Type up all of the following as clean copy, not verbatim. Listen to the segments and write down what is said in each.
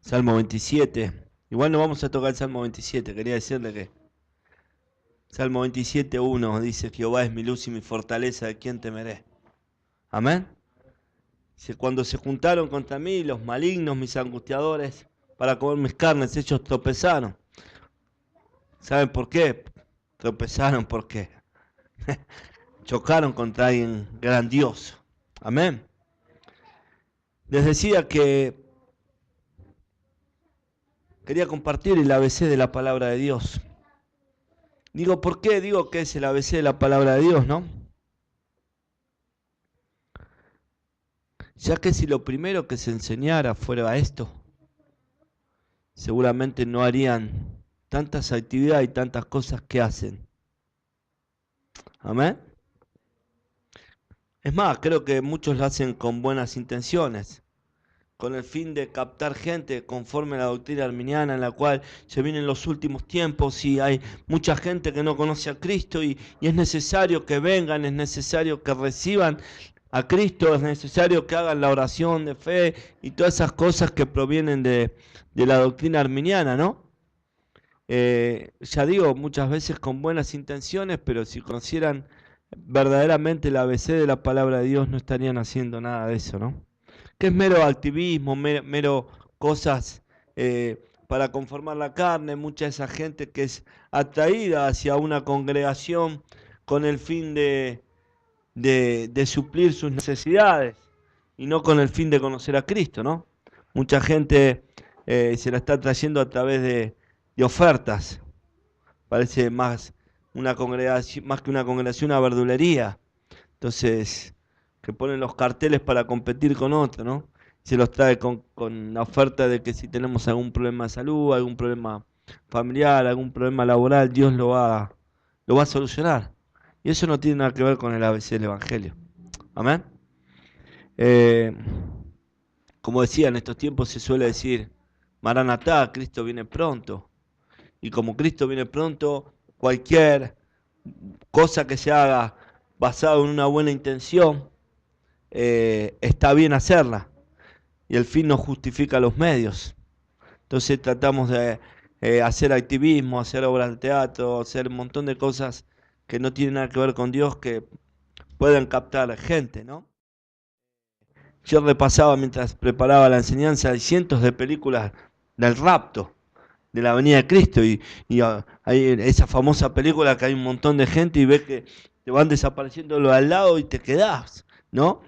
Salmo 27. Igual no vamos a tocar el Salmo 27, quería decirle que Salmo 27:1 dice: Jehová es mi luz y mi fortaleza, ¿de quién temeré? Amén. Dice: cuando se juntaron contra mí los malignos, mis angustiadores, para comer mis carnes, ellos tropezaron. ¿Saben por qué? Tropezaron porque chocaron contra alguien grandioso. Amén. Les decía que quería compartir el ABC de la palabra de Dios. Digo, ¿por qué digo que es el ABC de la palabra de Dios, no? Ya que si lo primero que se enseñara fuera esto, seguramente no harían tantas actividades y tantas cosas que hacen. Amén. Es más, creo que muchos lo hacen con buenas intenciones, con el fin de captar gente conforme a la doctrina arminiana, en la cual se vienen los últimos tiempos y hay mucha gente que no conoce a Cristo y es necesario que vengan, es necesario que reciban a Cristo, es necesario que hagan la oración de fe y todas esas cosas que provienen de la doctrina arminiana, ¿no? Ya digo, muchas veces con buenas intenciones, pero si conocieran verdaderamente el ABC de la palabra de Dios, no estarían haciendo nada de eso, ¿no? Que es mero activismo, mero cosas para conformar la carne, mucha de esa gente que es atraída hacia una congregación con el fin de suplir sus necesidades y no con el fin de conocer a Cristo, ¿no? Mucha gente se la está trayendo a través de ofertas. Parece más una congregación, más que una congregación, una verdulería. Entonces, que ponen los carteles para competir con otro, ¿no? Se los trae con la oferta de que si tenemos algún problema de salud, algún problema familiar, algún problema laboral, Dios lo va a solucionar. Y eso no tiene nada que ver con el ABC del Evangelio. Amén. Eh, como decía, en estos tiempos se suele decir: Maranatá, Cristo viene pronto. Y como Cristo viene pronto, cualquier cosa que se haga basado en una buena intención, está bien hacerla. Y el fin no justifica los medios. Entonces tratamos de hacer activismo, hacer obras de teatro, hacer un montón de cosas que no tienen nada que ver con Dios, que pueden captar gente, ¿no? Yo repasaba mientras preparaba la enseñanza, hay cientos de películas del rapto, de la venida de Cristo, y hay esa famosa película que hay un montón de gente y ves que te van desapareciendo los al lado y te quedás, ¿no?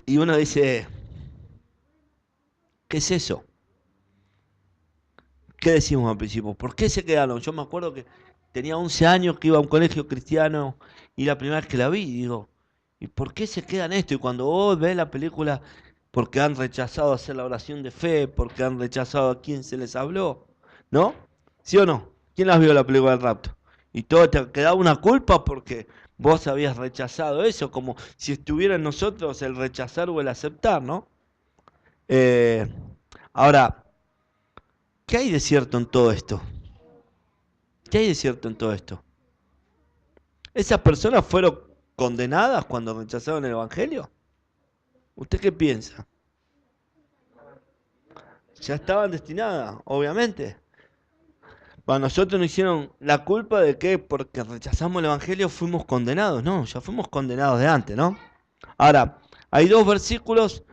Y uno dice: ¿qué es eso? ¿Qué decimos al principio? ¿Por qué se quedaron? Yo me acuerdo que tenía 11 años, que iba a un colegio cristiano y la primera vez que la vi, digo, ¿y por qué se quedan esto? Y cuando vos ves la película, porque han rechazado hacer la oración de fe, porque han rechazado a quien se les habló, ¿no? ¿Sí o no? ¿Quién las vio la película del rapto? Y todo te quedaba una culpa porque vos habías rechazado eso, como si estuviera en nosotros el rechazar o el aceptar, ¿no? Eh, ahora, ¿qué hay de cierto en todo esto? ¿Qué hay de cierto en todo esto? ¿Esas personas fueron condenadas cuando rechazaron el Evangelio? ¿Usted qué piensa? Ya estaban destinadas, obviamente. Para nosotros nos hicieron la culpa de que porque rechazamos el Evangelio fuimos condenados. No, ya fuimos condenados de antes, ¿no? Ahora, hay dos versículos,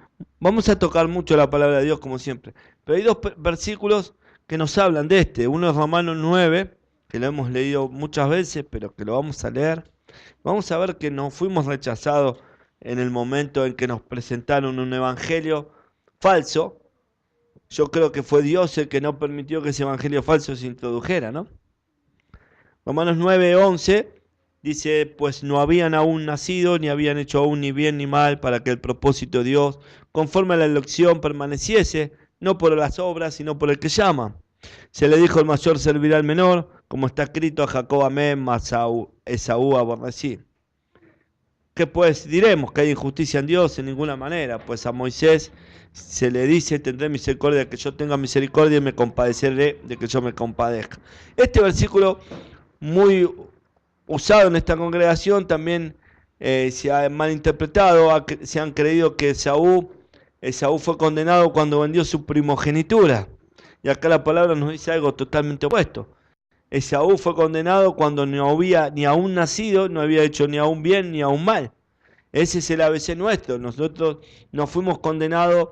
vamos a tocar mucho la palabra de Dios como siempre, pero hay dos versículos que nos hablan de este. Uno es Romanos 9, que lo hemos leído muchas veces, pero que lo vamos a leer. Vamos a ver que no fuimos rechazados en el momento en que nos presentaron un evangelio falso. Yo creo que fue Dios el que no permitió que ese evangelio falso se introdujera, ¿no? Romanos 9:11 dice: pues no habían aún nacido, ni habían hecho aún ni bien ni mal, para que el propósito de Dios, conforme a la elección, permaneciese, no por las obras, sino por el que llama. Se le dijo: el mayor servirá al menor, como está escrito: a Jacob amé, mas a Esaú aborrecí. ¿Qué pues diremos? ¿Que hay injusticia en Dios? En ninguna manera. Pues a Moisés se le dice: tendré misericordia de que yo tenga misericordia y me compadeceré de que yo me compadezca. Este versículo, muy usado en esta congregación, también se ha malinterpretado, se han creído que Saúl Esaú fue condenado cuando vendió su primogenitura. Y acá la palabra nos dice algo totalmente opuesto. Esaú fue condenado cuando no había ni aún nacido, no había hecho ni aún bien ni aún mal. Ese es el ABC nuestro. Nosotros nos fuimos condenados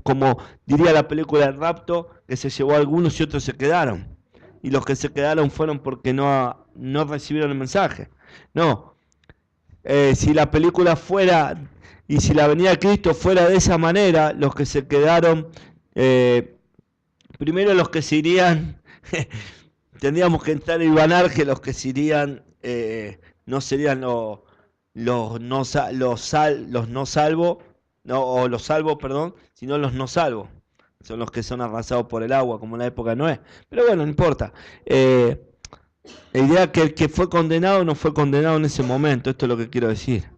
como diría la película El Rapto, que se llevó a algunos y otros se quedaron. Y los que se quedaron fueron porque no recibieron el mensaje. No. Si la película fuera y si la venida de Cristo fuera de esa manera, los que se quedaron, primero los que se irían, tendríamos que entrar en Ibanar, que los que se irían no serían los no salvos, no, o los salvos, perdón, sino los no salvos. Son los que son arrasados por el agua, como en la época de Noé. Pero bueno, no importa. La idea es que el que fue condenado no fue condenado en ese momento, esto es lo que quiero decir.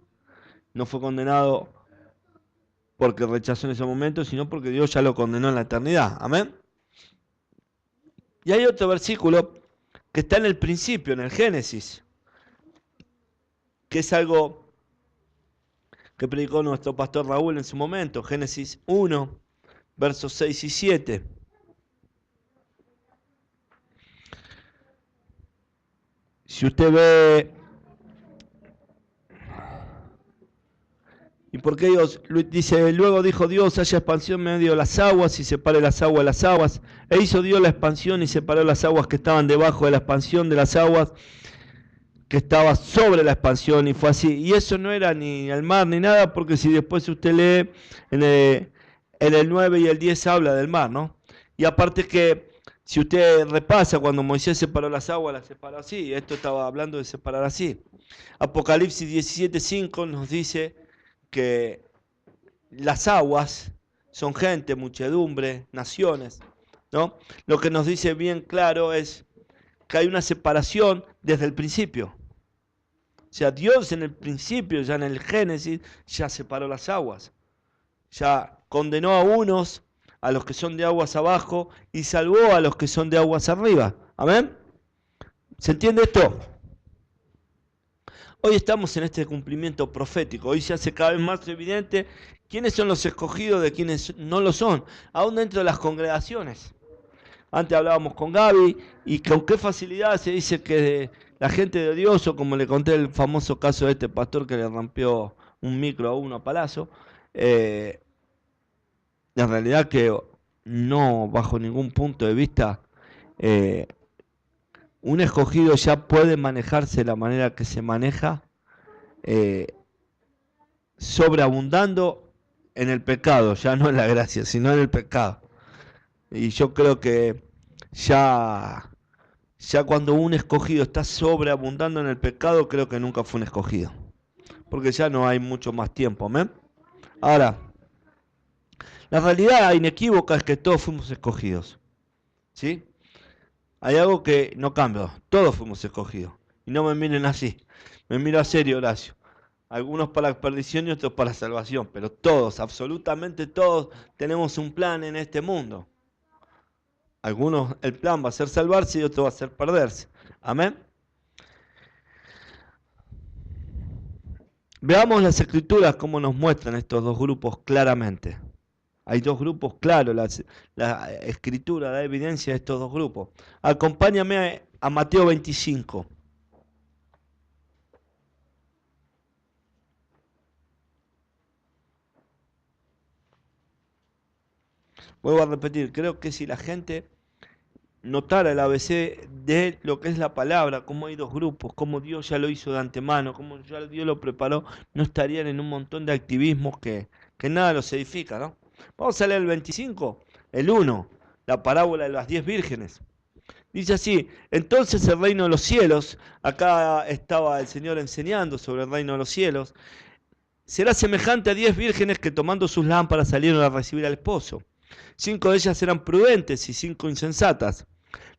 No fue condenado porque rechazó en ese momento, sino porque Dios ya lo condenó en la eternidad. Amén. Y hay otro versículo que está en el principio, en el Génesis, que es algo que predicó nuestro pastor Raúl en su momento, Génesis 1, versos 6 y 7. Si usted ve, ¿y por qué Dios dice? Luego dijo Dios, haya expansión en medio de las aguas y separe las aguas de las aguas. E hizo Dios la expansión y separó las aguas que estaban debajo de la expansión de las aguas que estaba sobre la expansión, y fue así. Y eso no era ni el mar ni nada, porque si después usted lee en el 9 y el 10 habla del mar, ¿no? Y aparte que si usted repasa cuando Moisés separó las aguas, las separó así. Esto estaba hablando de separar así. Apocalipsis 17:5 nos dice que las aguas son gente, muchedumbre, naciones, ¿no? Lo que nos dice bien claro es que hay una separación desde el principio. O sea, Dios en el principio, ya en el Génesis, ya separó las aguas. Ya condenó a unos, a los que son de aguas abajo, y salvó a los que son de aguas arriba. ¿Amén? ¿Se entiende esto? Hoy estamos en este cumplimiento profético. Hoy se hace cada vez más evidente quiénes son los escogidos de quienes no lo son, aún dentro de las congregaciones. Antes hablábamos con Gaby y con qué facilidad se dice que la gente de Dios, o como le conté el famoso caso de este pastor que le rompió un micro a uno a palazo, en realidad que no, bajo ningún punto de vista, un escogido ya puede manejarse de la manera que se maneja, sobreabundando en el pecado, ya no en la gracia, sino en el pecado. Y yo creo que ya cuando un escogido está sobreabundando en el pecado, creo que nunca fue un escogido. Porque ya no hay mucho más tiempo, ¿amén? Ahora, la realidad inequívoca es que todos fuimos escogidos. ¿Sí? Hay algo que no cambia, todos fuimos escogidos. Y no me miren así, me miro a serio, Horacio. Algunos para la perdición y otros para la salvación, pero todos, absolutamente todos, tenemos un plan en este mundo. Algunos, el plan va a ser salvarse y otro va a ser perderse. Amén. Veamos las escrituras cómo nos muestran estos dos grupos claramente. Hay dos grupos claros, la escritura da evidencia de estos dos grupos. Acompáñame a Mateo 25. Vuelvo a repetir, creo que si la gente notara el ABC de lo que es la palabra, cómo hay dos grupos, cómo Dios ya lo hizo de antemano, cómo ya Dios lo preparó, no estarían en un montón de activismos que nada los edifica, ¿no? Vamos a leer el 25, el 1, la parábola de las 10 vírgenes. Dice así: entonces el reino de los cielos, acá estaba el Señor enseñando sobre el reino de los cielos, será semejante a 10 vírgenes que tomando sus lámparas salieron a recibir al esposo. 5 de ellas eran prudentes y 5 insensatas.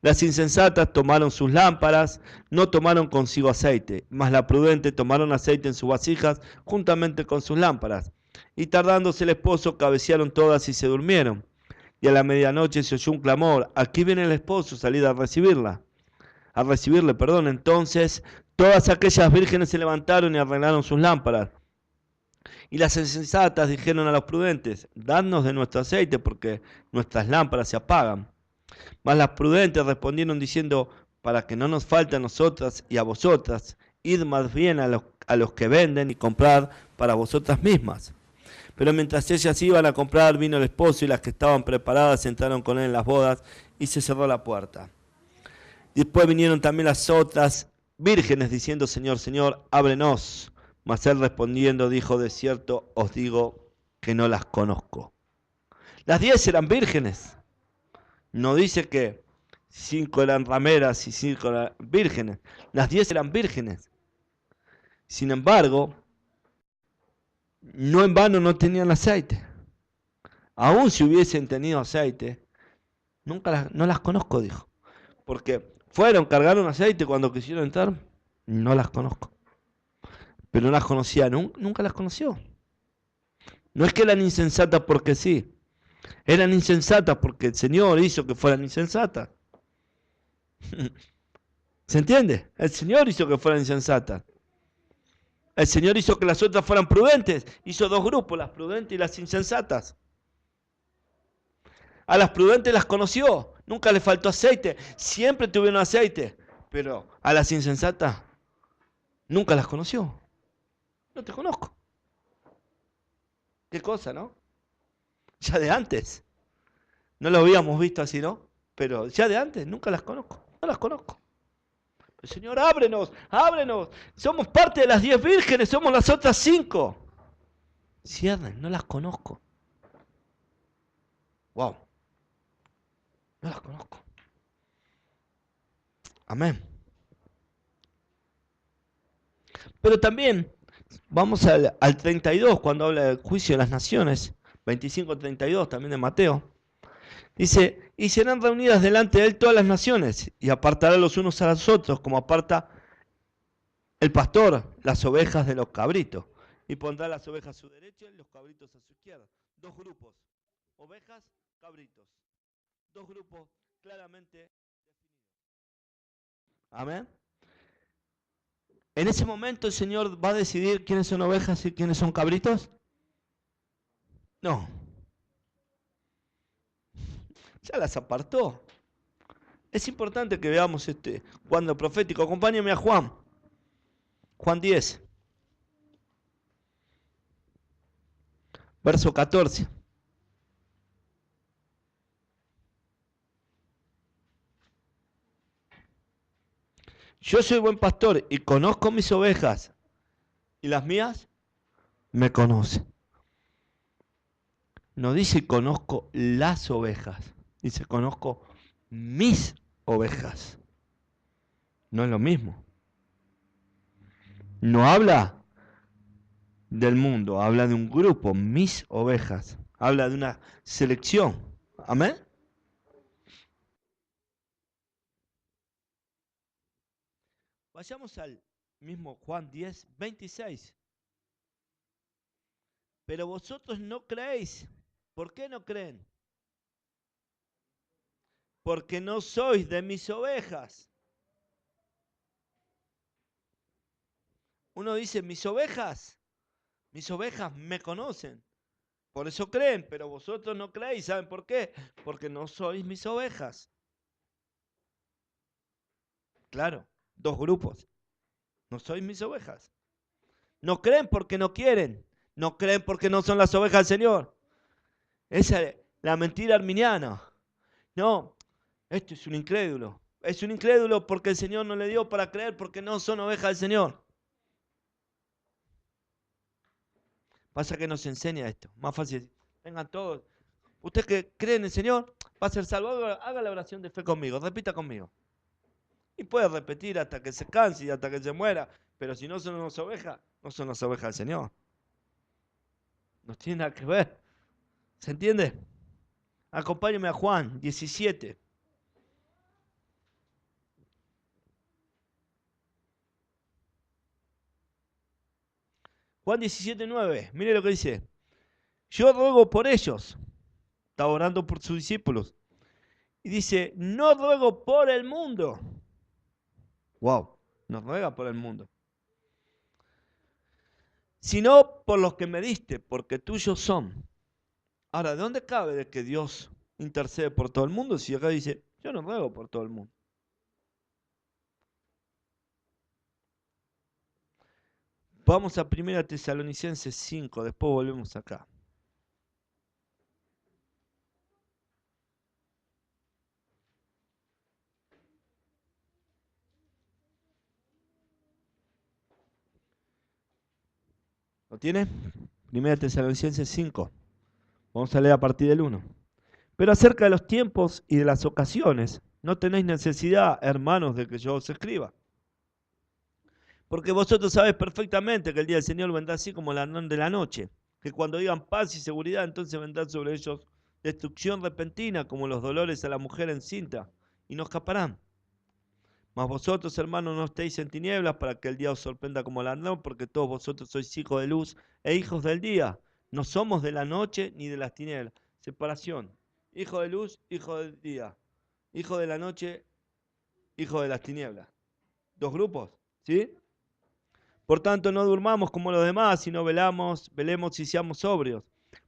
Las insensatas tomaron sus lámparas, no tomaron consigo aceite, mas las prudentes tomaron aceite en sus vasijas juntamente con sus lámparas. Y tardándose el esposo, cabecearon todas y se durmieron. Y a la medianoche se oyó un clamor: aquí viene el esposo, salid a recibirle. Entonces todas aquellas vírgenes se levantaron y arreglaron sus lámparas. Y las insensatas dijeron a los prudentes, dadnos de nuestro aceite, porque nuestras lámparas se apagan. Mas las prudentes respondieron diciendo, para que no nos falte a nosotras y a vosotras, id más bien a los que venden y comprad para vosotras mismas. Pero mientras ellas iban a comprar, vino el esposo y las que estaban preparadas entraron con él en las bodas y se cerró la puerta. Después vinieron también las otras vírgenes diciendo, Señor, Señor, ábrenos. Mas él respondiendo dijo, de cierto os digo que no las conozco. Las 10 eran vírgenes. No dice que 5 eran rameras y 5 eran vírgenes. Las 10 eran vírgenes. Sin embargo, no en vano no tenían aceite. Aún si hubiesen tenido aceite, no las conozco, dijo. Porque fueron, cargaron aceite cuando quisieron entrar, no las conozco. Pero no las conocía, nunca las conoció. No es que eran insensatas porque sí, eran insensatas porque el Señor hizo que fueran insensatas. ¿Se entiende? El Señor hizo que fueran insensatas. El Señor hizo que las otras fueran prudentes. Hizo 2 grupos, las prudentes y las insensatas. A las prudentes las conoció, nunca les faltó aceite, siempre tuvieron aceite. Pero a las insensatas nunca las conoció. No te conozco. Qué cosa, ¿no? Ya de antes. No lo habíamos visto así, ¿no? Pero ya de antes nunca las conozco. No las conozco. El Señor, ábrenos, ábrenos. Somos parte de las 10 vírgenes, somos las otras 5. Cierren, no las conozco. Wow. No las conozco. Amén. Pero también, vamos al 32, cuando habla del juicio de las naciones. 25-32, también de Mateo. Dice, y serán reunidas delante de él todas las naciones, y apartará los unos a los otros, como aparta el pastor las ovejas de los cabritos. Y pondrá las ovejas a su derecha y los cabritos a su izquierda. 2 grupos, ovejas, cabritos. 2 grupos claramente definidos. Amén. En ese momento el Señor va a decidir quiénes son ovejas y quiénes son cabritos. No. Ya las apartó. Es importante que veamos este cuadro profético. Acompáñame a Juan. Juan 10. Verso 14. Yo soy buen pastor y conozco mis ovejas. Y las mías me conocen. No dice conozco las ovejas. Dice conozco mis ovejas. No es lo mismo. No habla del mundo, habla de un grupo, mis ovejas. Habla de una selección. Amén. Vayamos al mismo Juan 10, 26. Pero vosotros no creéis. ¿Por qué no creen? Porque no sois de mis ovejas. Uno dice, mis ovejas me conocen. Por eso creen, pero vosotros no creéis. ¿Saben por qué? Porque no sois mis ovejas. Claro, 2 grupos. No sois mis ovejas. No creen porque no quieren. No creen porque no son las ovejas del Señor. Esa es la mentira arminiana. No, esto es un incrédulo. Es un incrédulo porque el Señor no le dio para creer porque no son ovejas del Señor. Pasa que nos enseña esto. Más fácil. Vengan todos. Usted que cree en el Señor va a ser salvo. Haga la oración de fe conmigo. Repita conmigo. Y puede repetir hasta que se canse y hasta que se muera. Pero si no son las ovejas, no son las ovejas del Señor. No tiene nada que ver. ¿Se entiende? Acompáñeme a Juan 17. Juan 17, 9. Mire lo que dice. Yo ruego por ellos. Está orando por sus discípulos. Y dice, no ruego por el mundo. Wow, no ruega por el mundo. sino por los que me diste, porque tuyos son. Ahora, ¿de dónde cabe de que Dios intercede por todo el mundo si acá dice, yo no ruego por todo el mundo? Vamos a 1 Tesalonicenses 5, después volvemos acá. ¿Lo tiene? 1 Tesalonicenses 5. Vamos a leer a partir del 1. Pero acerca de los tiempos y de las ocasiones, no tenéis necesidad, hermanos, de que yo os escriba. Porque vosotros sabéis perfectamente que el día del Señor vendrá así como el ladrón de la noche. Que cuando digan paz y seguridad, entonces vendrá sobre ellos destrucción repentina, como los dolores a la mujer encinta, y no escaparán. Mas vosotros, hermanos, no estéis en tinieblas para que el día os sorprenda como ladrón, porque todos vosotros sois hijos de luz e hijos del día. No somos de la noche ni de las tinieblas. Separación. Hijo de luz, hijo del día. Hijo de la noche, hijo de las tinieblas. Dos grupos, ¿sí? Por tanto, no durmamos como los demás, sino velemos y seamos sobrios.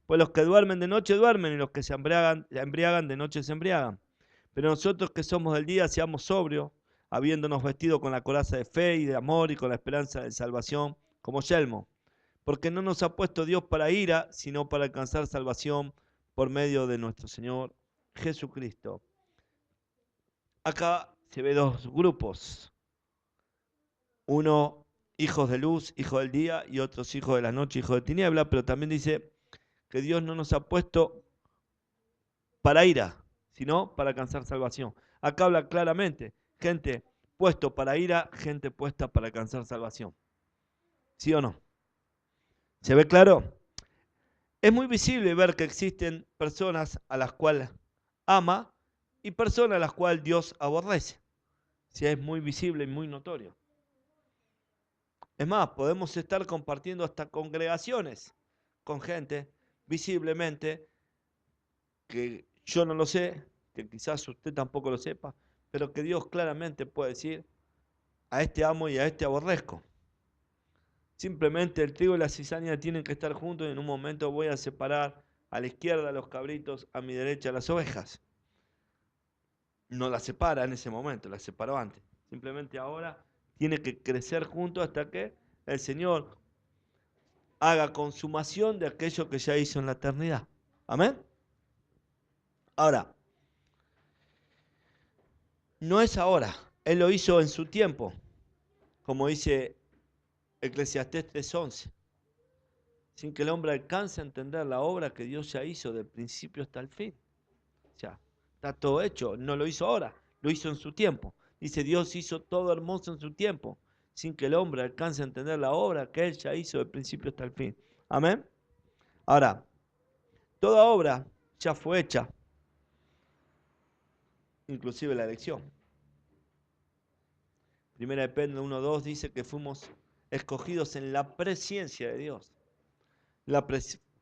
Pues los que duermen de noche duermen, y los que se embriagan de noche se embriagan. Pero nosotros que somos del día, seamos sobrios, habiéndonos vestido con la coraza de fe y de amor y con la esperanza de salvación, como yelmo. Porque no nos ha puesto Dios para ira, sino para alcanzar salvación por medio de nuestro Señor Jesucristo. Acá se ve dos grupos. Uno, hijos de luz, hijos del día, y otros hijos de la noche, hijos de tiniebla, pero también dice que Dios no nos ha puesto para ira, sino para alcanzar salvación. Acá habla claramente, gente puesto para ira, gente puesta para alcanzar salvación. ¿Sí o no? ¿Se ve claro? Es muy visible ver que existen personas a las cuales ama y personas a las cuales Dios aborrece. Sí, es muy visible y muy notorio. Es más, podemos estar compartiendo hasta congregaciones con gente visiblemente que yo no lo sé, que quizás usted tampoco lo sepa, pero que Dios claramente puede decir, a este amo y a este aborrezco. Simplemente el trigo y la cizaña tienen que estar juntos y en un momento voy a separar a la izquierda los cabritos, a mi derecha las ovejas. No las separa en ese momento, las separó antes. Simplemente ahora tiene que crecer juntos hasta que el Señor haga consumación de aquello que ya hizo en la eternidad. Amén. Ahora, no es ahora, Él lo hizo en su tiempo, como dice Eclesiastés 3:11, sin que el hombre alcance a entender la obra que Dios ya hizo del principio hasta el fin. O sea, está todo hecho, no lo hizo ahora, lo hizo en su tiempo. Dice, Dios hizo todo hermoso en su tiempo, sin que el hombre alcance a entender la obra que Él ya hizo del principio hasta el fin. Amén. Ahora, toda obra ya fue hecha, inclusive la elección. Primera de Pedro 1:2 dice que fuimos escogidos en la presciencia de Dios. La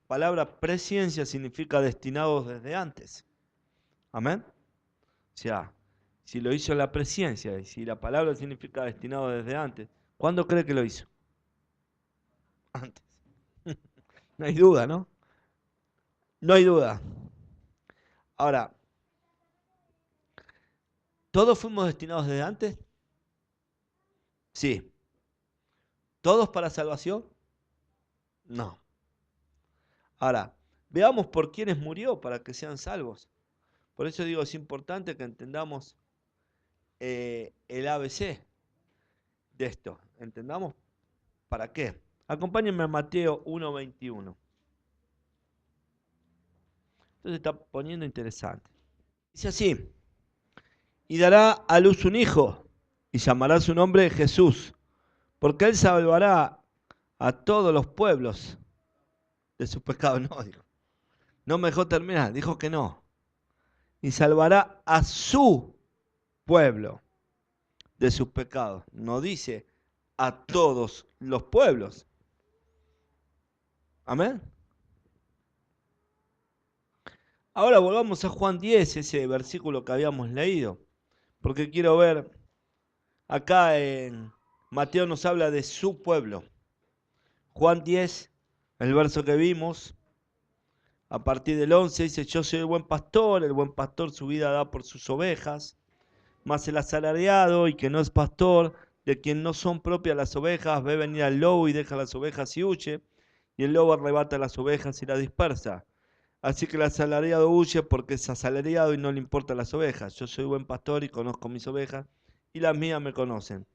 palabra presciencia significa destinados desde antes. Amén. O sea, si lo hizo en la presciencia y si la palabra significa destinado desde antes, ¿cuándo cree que lo hizo? Antes. No hay duda, ¿no? No hay duda. Ahora, ¿todos fuimos destinados desde antes? Sí. ¿Todos para salvación? No. Ahora, veamos por quiénes murió para que sean salvos. Por eso digo, es importante que entendamos el ABC de esto. ¿Entendamos para qué? Acompáñenme a Mateo 1:21. Entonces está poniendo interesante. Dice así, y dará a luz un hijo, y llamará su nombre Jesús, porque él salvará a todos los pueblos de sus pecados. No, dijo. No me dejó terminar, dijo que no. Y salvará a su pueblo de sus pecados. No dice a todos los pueblos. Amén. Ahora volvamos a Juan 10, ese versículo que habíamos leído, porque quiero ver, acá en Mateo nos habla de su pueblo. Juan 10, el verso que vimos, a partir del 11, dice, yo soy el buen pastor su vida da por sus ovejas, mas el asalariado y que no es pastor, de quien no son propias las ovejas, ve venir al lobo y deja las ovejas y huye, y el lobo arrebata las ovejas y las dispersa. Así que el asalariado huye porque es asalariado y no le importan las ovejas. Yo soy buen pastor y conozco mis ovejas, y las mías me conocen.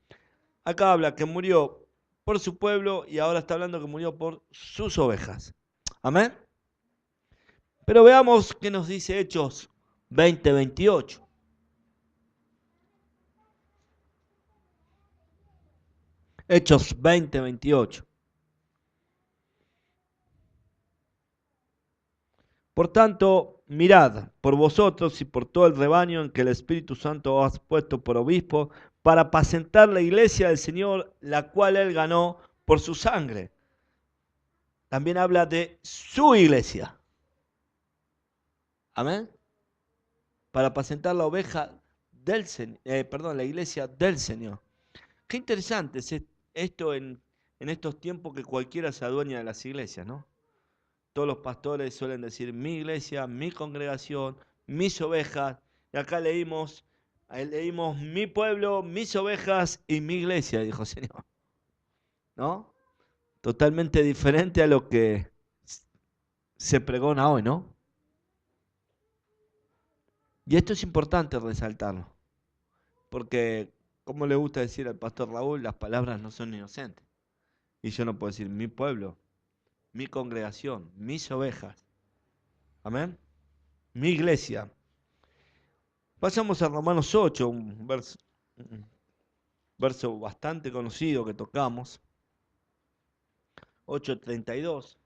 Acá habla que murió por su pueblo y ahora está hablando que murió por sus ovejas. Amén. Pero veamos qué nos dice Hechos 20:28. Hechos 20:28. Por tanto, mirad por vosotros y por todo el rebaño en que el Espíritu Santo os ha puesto por obispo, para apacentar la iglesia del Señor, la cual él ganó por su sangre. También habla de su iglesia. Amén. Para apacentar la oveja del la iglesia del Señor. Qué interesante es esto en estos tiempos que cualquiera se adueña de las iglesias, ¿no? Todos los pastores suelen decir mi iglesia, mi congregación, mis ovejas. Y acá leímos mi pueblo, mis ovejas y mi iglesia, dijo el Señor. ¿No? Totalmente diferente a lo que se pregona hoy, ¿no? Y esto es importante resaltarlo, porque, como le gusta decir al pastor Raúl, las palabras no son inocentes. Y yo no puedo decir mi pueblo, mi congregación, mis ovejas. Amén. Mi iglesia. Pasamos a Romanos 8, un verso bastante conocido que tocamos. 8:32.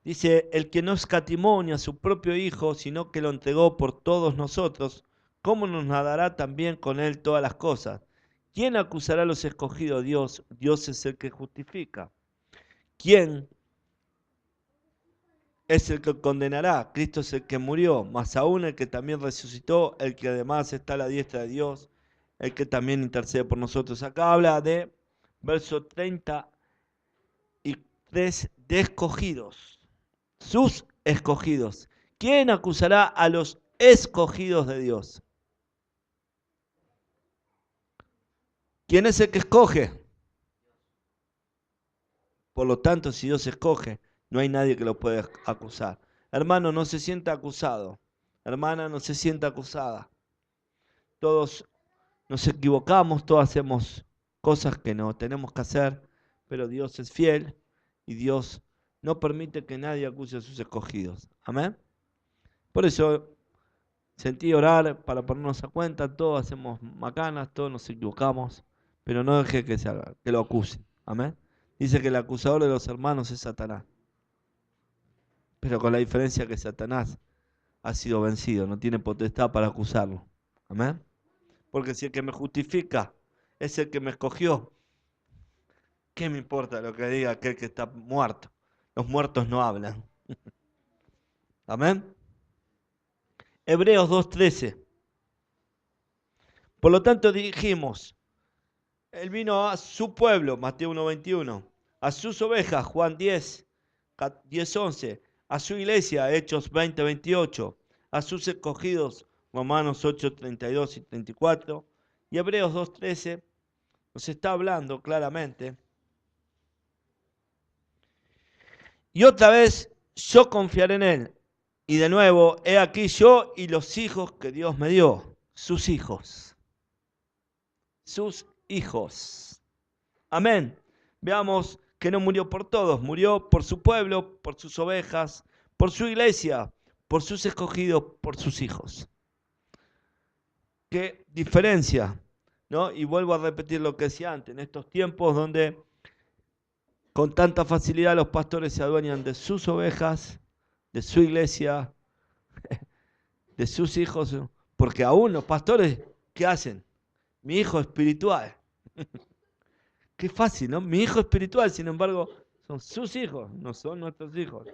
Dice, el que no escatimó ni a su propio Hijo, sino que lo entregó por todos nosotros, ¿cómo nos dará también con él todas las cosas? ¿Quién acusará a los escogidos? Dios. Dios es el que justifica. ¿Quién es el que condenará? Cristo es el que murió, más aún el que también resucitó, el que además está a la diestra de Dios, el que también intercede por nosotros. Acá habla de verso 33 de escogidos, sus escogidos. ¿Quién acusará a los escogidos de Dios? ¿Quién es el que escoge? Por lo tanto, si Dios escoge, no hay nadie que lo pueda acusar. Hermano, no se sienta acusado. Hermana, no se sienta acusada. Todos nos equivocamos, todos hacemos cosas que no tenemos que hacer, pero Dios es fiel y Dios no permite que nadie acuse a sus escogidos. Amén. Por eso sentí orar para ponernos a cuenta, todos hacemos macanas, todos nos equivocamos, pero no deje que se haga, que lo acuse. Amén. Dice que el acusador de los hermanos es Satanás, pero con la diferencia que Satanás ha sido vencido, no tiene potestad para acusarlo. Amén. Porque si el que me justifica es el que me escogió, ¿qué me importa lo que diga aquel que está muerto? Los muertos no hablan. Amén. Hebreos 2:13. Por lo tanto dijimos, él vino a su pueblo, Mateo 1:21, a sus ovejas, Juan 10:11, a su iglesia, Hechos 20:28, a sus escogidos, Romanos 8:32 y 34, y Hebreos 2:13 nos está hablando claramente. Y otra vez, yo confiaré en él. Y de nuevo, he aquí yo y los hijos que Dios me dio, sus hijos. Sus hijos. Amén. Veamos que no murió por todos, murió por su pueblo, por sus ovejas, por su iglesia, por sus escogidos, por sus hijos. Qué diferencia, ¿no? Y vuelvo a repetir lo que decía antes, en estos tiempos donde con tanta facilidad los pastores se adueñan de sus ovejas, de su iglesia, de sus hijos, porque aún los pastores, ¿qué hacen? Mi hijo espiritual. Qué fácil, ¿no? Mi hijo espiritual, sin embargo, son sus hijos, no son nuestros hijos.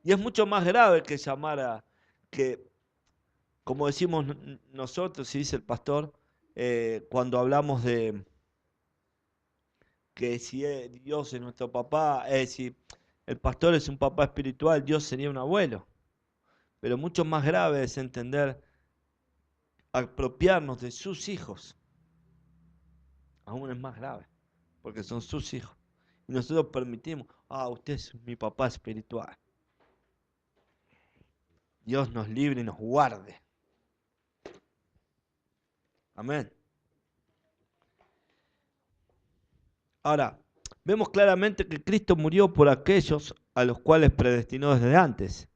Y es mucho más grave que llamar que, como decimos nosotros, y dice el pastor, cuando hablamos que si Dios es nuestro papá, si el pastor es un papá espiritual, Dios sería un abuelo. Pero mucho más grave es entender, apropiarnos de sus hijos. Aún es más grave, porque son sus hijos. Y nosotros permitimos, usted es mi papá espiritual. Dios nos libre y nos guarde. Amén. Ahora, vemos claramente que Cristo murió por aquellos a los cuales predestinó desde antes,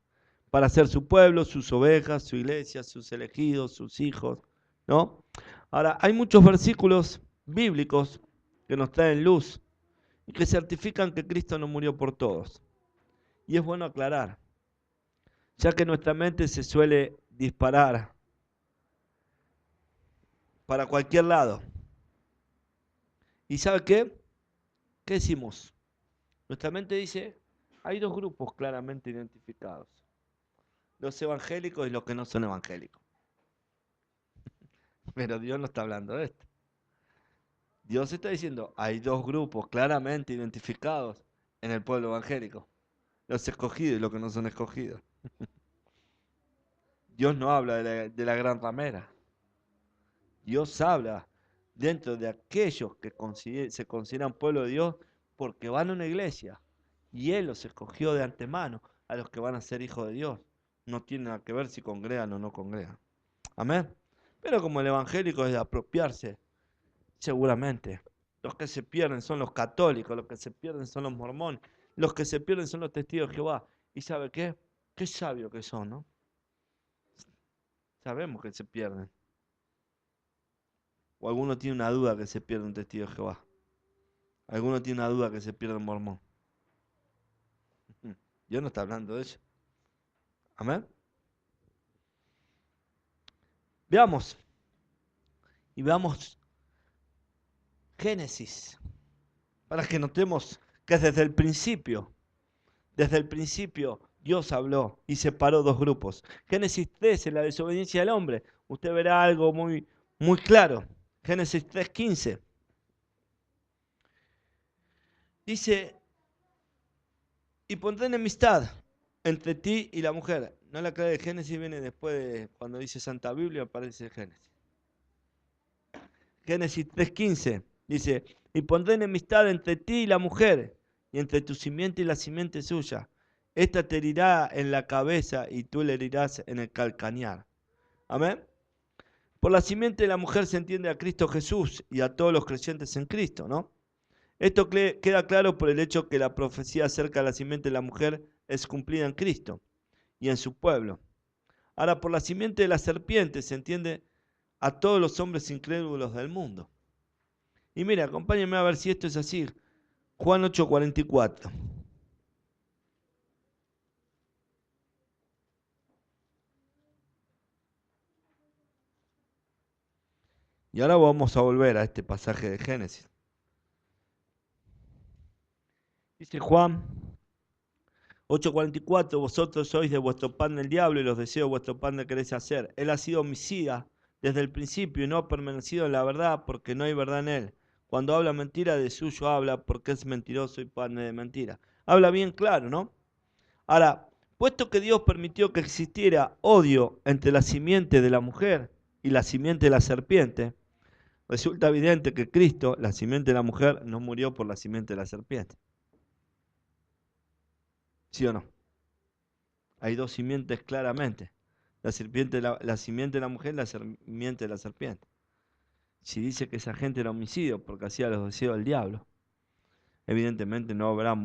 para ser su pueblo, sus ovejas, su iglesia, sus elegidos, sus hijos, ¿no? Ahora, hay muchos versículos bíblicos que nos traen luz y que certifican que Cristo no murió por todos. Y es bueno aclarar, ya que nuestra mente se suele disparar para cualquier lado. ¿Y sabe qué? ¿Qué decimos? Nuestra mente dice, hay dos grupos claramente identificados, los evangélicos y los que no son evangélicos. Pero Dios no está hablando de esto. Dios está diciendo, hay dos grupos claramente identificados en el pueblo evangélico, los escogidos y los que no son escogidos. Dios no habla de la gran ramera. Dios habla dentro de aquellos que se consideran pueblo de Dios porque van a una iglesia y Él los escogió de antemano a los que van a ser hijos de Dios. No tiene nada que ver si congregan o no congregan. Amén. Pero como el evangélico es de apropiarse, seguramente. Los que se pierden son los católicos, los que se pierden son los mormones, los que se pierden son los testigos de Jehová. ¿Y sabe qué? Qué sabios que son, ¿no? Sabemos que se pierden. O alguno tiene una duda que se pierde un testigo de Jehová. Alguno tiene una duda que se pierde un mormón. Dios no está hablando de eso. Amén. Veamos. Y veamos Génesis. Para que notemos que desde el principio, Dios habló y separó dos grupos. Génesis 3, en la desobediencia del hombre. Usted verá algo muy, muy claro. Génesis 3:15. Dice, y pondré enemistad entre ti y la mujer. No la clave de Génesis viene después de cuando dice Santa Biblia, aparece Génesis. Génesis 3:15 dice, y pondré enemistad entre ti y la mujer, y entre tu simiente y la simiente suya. Esta te herirá en la cabeza y tú le herirás en el calcañar. Amén. Por la simiente de la mujer se entiende a Cristo Jesús y a todos los creyentes en Cristo, ¿no? Esto queda claro por el hecho que la profecía acerca de la simiente de la mujer es cumplida en Cristo y en su pueblo. Ahora, por la simiente de la serpiente se entiende a todos los hombres incrédulos del mundo. Y mira, acompáñenme a ver si esto es así. Juan 8:44. Y ahora vamos a volver a este pasaje de Génesis. Dice Juan 8:44, vosotros sois de vuestro pan del diablo y los deseos de vuestro pan de queréis hacer. Él ha sido homicida desde el principio y no ha permanecido en la verdad porque no hay verdad en él. Cuando habla mentira, de suyo habla porque es mentiroso y padre de mentira. Habla bien claro, ¿no? Ahora, puesto que Dios permitió que existiera odio entre la simiente de la mujer y la simiente de la serpiente, resulta evidente que Cristo, la simiente de la mujer, no murió por la simiente de la serpiente. ¿Sí o no? Hay dos simientes claramente. La simiente de la mujer y la simiente de la serpiente. Si dice que esa gente era homicidio porque hacía los deseos del diablo, evidentemente no habrá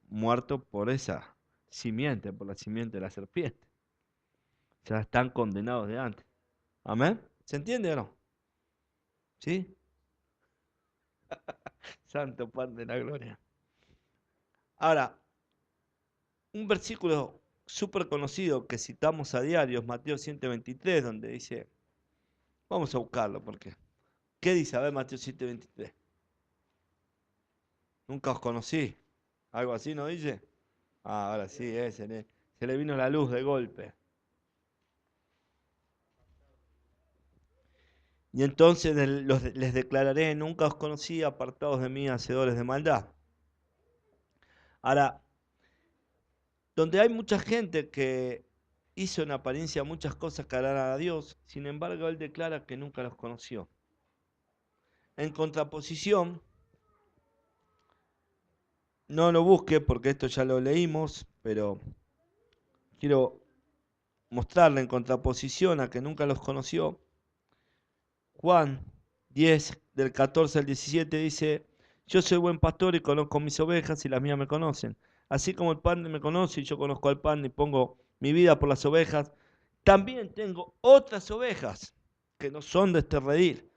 muerto por esa simiente, por la simiente de la serpiente. Ya están condenados de antes. ¿Amén? ¿Se entiende o no? ¿Sí? Santo pan de la gloria. Ahora, un versículo súper conocido que citamos a diario es Mateo 123, donde dice, vamos a buscarlo, porque ¿qué dice? A ver, Mateo 7:23. Nunca os conocí. Algo así, ¿no dice? Ahora sí, se le vino la luz de golpe. Y entonces les declararé, nunca os conocí, apartados de mí, hacedores de maldad. Ahora, donde hay mucha gente que hizo en apariencia muchas cosas que agradan a Dios, sin embargo él declara que nunca los conoció. En contraposición, no lo busque porque esto ya lo leímos, pero quiero mostrarle en contraposición a que nunca los conoció. Juan 10, del 14 al 17 dice, yo soy buen pastor y conozco mis ovejas y las mías me conocen. Así como el Padre me conoce y yo conozco al Padre y pongo mi vida por las ovejas, también tengo otras ovejas que no son de este redil.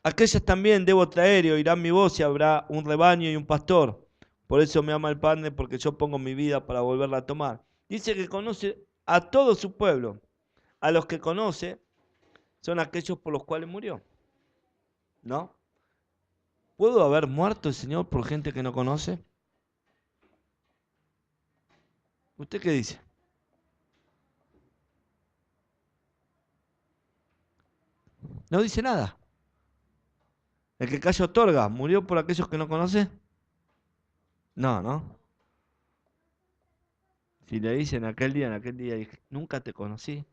Aquellas también debo traer y oirán mi voz y habrá un rebaño y un pastor. Por eso me ama el Padre, porque yo pongo mi vida para volverla a tomar. Dice que conoce a todo su pueblo. A los que conoce son aquellos por los cuales murió. ¿No? ¿Pudo haber muerto el Señor por gente que no conoce? ¿Usted qué dice? No dice nada. El que calla otorga, ¿murió por aquellos que no conoce? No, ¿no? Si le dicen en aquel día, nunca te conocí,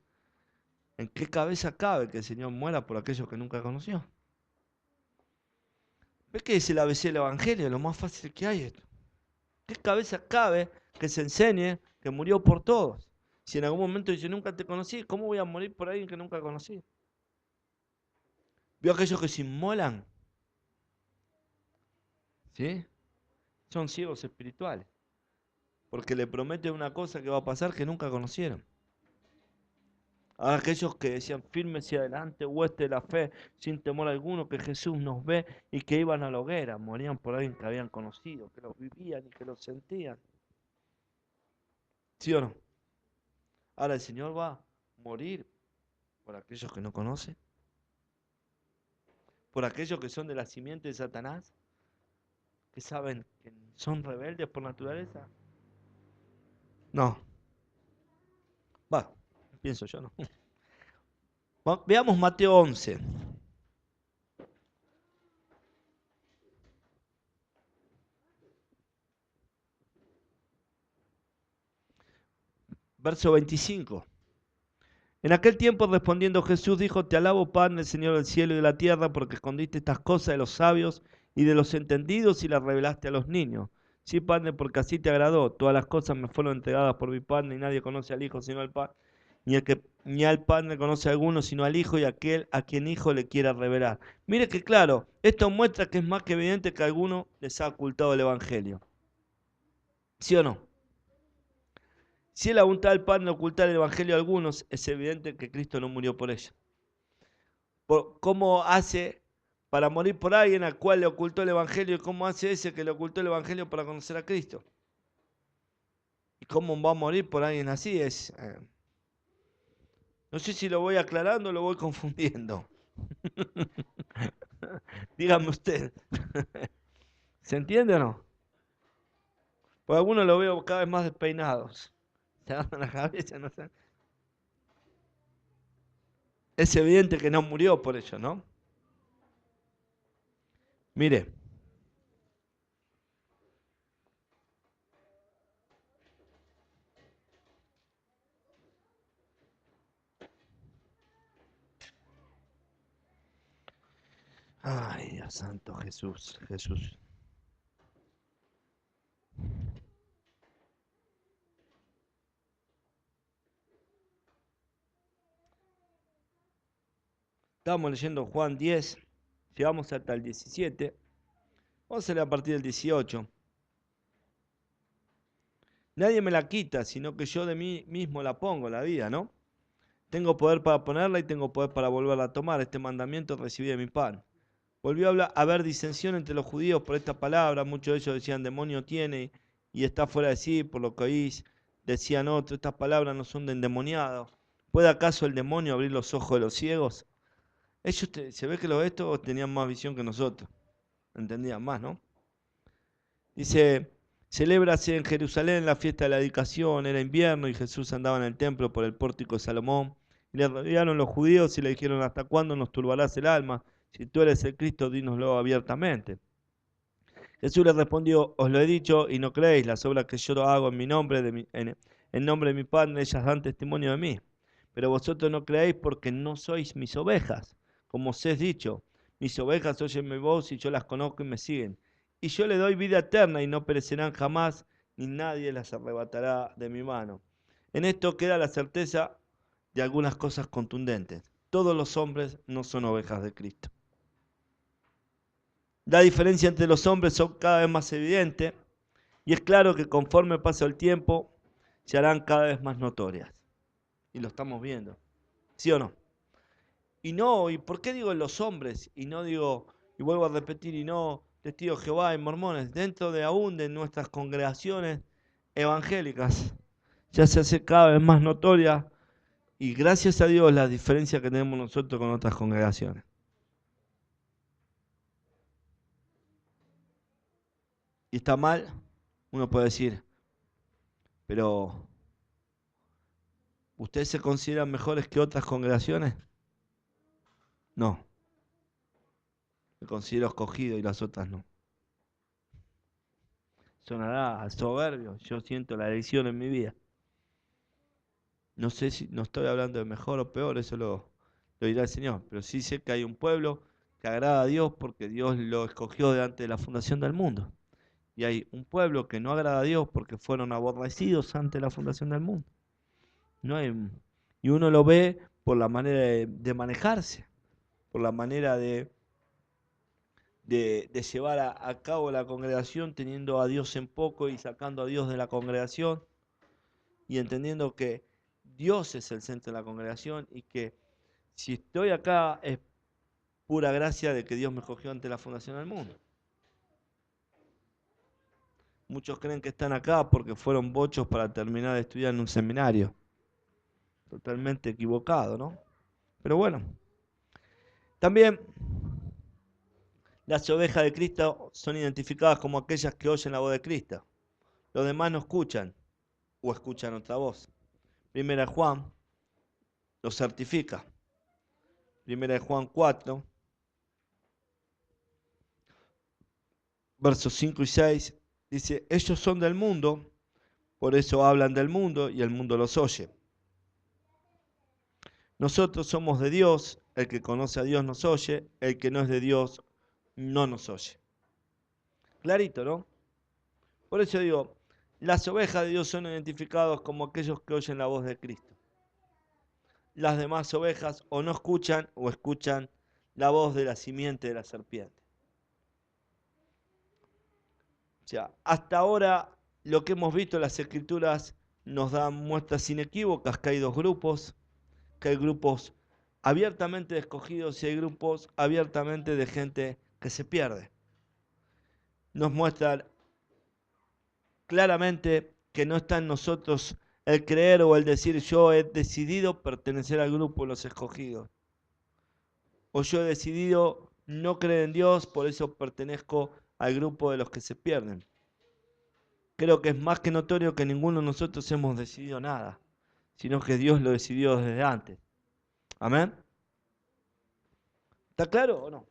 ¿en qué cabeza cabe que el Señor muera por aquellos que nunca conoció? ¿Ves que es el ABC del Evangelio? Lo más fácil que hay esto. ¿Qué cabeza cabe que se enseñe que murió por todos? Si en algún momento dice, nunca te conocí, ¿cómo voy a morir por alguien que nunca conocí? ¿Vio aquellos que se inmolan? ¿Sí? Son ciegos espirituales. Porque le prometen una cosa que va a pasar que nunca conocieron. Ahora aquellos que decían firmes y adelante, hueste de la fe, sin temor alguno, que Jesús nos ve y que iban a la hoguera, morían por alguien que habían conocido, que los vivían y que los sentían. ¿Sí o no? Ahora el Señor va a morir por aquellos que no conocen, por aquellos que son de la simiente de Satanás, que saben que son rebeldes por naturaleza. No, va, pienso yo, no. Veamos Mateo 11. Verso 25. En aquel tiempo respondiendo Jesús dijo, te alabo Padre, Señor del cielo y de la tierra, porque escondiste estas cosas de los sabios y de los entendidos y las revelaste a los niños. Sí, Padre, porque así te agradó. Todas las cosas me fueron entregadas por mi Padre y nadie conoce al Hijo sino al Padre. Ni al Padre conoce a alguno sino al Hijo y aquel a quien Hijo le quiera revelar. Mire que claro, esto muestra que es más que evidente que a alguno les ha ocultado el Evangelio. ¿Sí o no? Si él voluntad del Padre de ocultar el Evangelio a algunos, es evidente que Cristo no murió por ello. ¿Cómo hace para morir por alguien al cual le ocultó el Evangelio y cómo hace ese que le ocultó el Evangelio para conocer a Cristo? ¿Y cómo va a morir por alguien así? No sé si lo voy aclarando o lo voy confundiendo. Dígame usted. ¿Se entiende o no? Por algunos lo veo cada vez más despeinados. Se agarran la cabeza, no sé. Es evidente que no murió por ello, ¿no? Mire. Ay, Dios santo, Jesús, Jesús. Estamos leyendo Juan 10, llegamos hasta el 17. Vamos a leer a partir del 18. Nadie me la quita, sino que yo de mí mismo la pongo, la vida, ¿no? Tengo poder para ponerla y tengo poder para volverla a tomar. Este mandamiento recibí de mi Padre. Volvió a haber disensión entre los judíos por esta palabra. Muchos de ellos decían, demonio tiene y está fuera de sí, por lo que oís. Decían otros, estas palabras no son de endemoniados. ¿Puede acaso el demonio abrir los ojos de los ciegos? Ellos, se ve que los estos tenían más visión que nosotros. Entendían más, ¿no? Dice, celébrase en Jerusalén la fiesta de la dedicación, era invierno y Jesús andaba en el templo por el pórtico de Salomón Y le rodearon los judíos y le dijeron: ¿hasta cuándo nos turbarás el alma? Si tú eres el Cristo, dínoslo abiertamente. Jesús le respondió: os lo he dicho y no creéis. Las obras que yo hago en mi nombre, en nombre de mi Padre, ellas dan testimonio de mí. Pero vosotros no creéis porque no sois mis ovejas. Como os he dicho, mis ovejas oyen mi voz y yo las conozco y me siguen. Y yo le doy vida eterna y no perecerán jamás, ni nadie las arrebatará de mi mano. En esto queda la certeza de algunas cosas contundentes. Todos los hombres no son ovejas de Cristo. La diferencia entre los hombres son cada vez más evidente y es claro que conforme pasa el tiempo se harán cada vez más notorias. Y lo estamos viendo. ¿Sí o no? ¿Y por qué digo los hombres? Y no digo, y vuelvo a repetir, y no testigos de Jehová y mormones, dentro de aún de nuestras congregaciones evangélicas, ya se hace cada vez más notoria y gracias a Dios la diferencia que tenemos nosotros con otras congregaciones. Y está mal, uno puede decir, pero ¿ustedes se consideran mejores que otras congregaciones? No, me considero escogido y las otras no. Sonará soberbio, yo siento la elección en mi vida. No sé si no estoy hablando de mejor o peor, eso lo dirá el Señor, pero sí sé que hay un pueblo que agrada a Dios porque Dios lo escogió delante de la fundación del mundo. Y hay un pueblo que no agrada a Dios porque fueron aborrecidos antes de la fundación del mundo. No hay, y uno lo ve por la manera de manejarse, por la manera de llevar a cabo la congregación, teniendo a Dios en poco y sacando a Dios de la congregación y entendiendo que Dios es el centro de la congregación y que si estoy acá es pura gracia de que Dios me escogió ante la fundación del mundo. Muchos creen que están acá porque fueron bochos para terminar de estudiar en un seminario. Totalmente equivocado, ¿no? Pero bueno, también las ovejas de Cristo son identificadas como aquellas que oyen la voz de Cristo. Los demás no escuchan o escuchan otra voz. Primera de Juan lo certifica. Primera de Juan 4, versos 5 y 6, dice: ellos son del mundo, por eso hablan del mundo y el mundo los oye. Nosotros somos de Dios, el que conoce a Dios nos oye, el que no es de Dios no nos oye. Clarito, ¿no? Por eso digo, las ovejas de Dios son identificadas como aquellos que oyen la voz de Cristo. Las demás ovejas o no escuchan o escuchan la voz de la simiente de la serpiente. O sea, hasta ahora lo que hemos visto en las Escrituras nos dan muestras inequívocas que hay dos grupos, que hay grupos abiertamente escogidos y hay grupos abiertamente de gente que se pierde. Nos muestran claramente que no está en nosotros el creer o el decir yo he decidido pertenecer al grupo de los escogidos. O yo he decidido no creer en Dios, por eso pertenezco al grupo de los que se pierden. Creo que es más que notorio que ninguno de nosotros hemos decidido nada, sino que Dios lo decidió desde antes. Amén. ¿Está claro o no?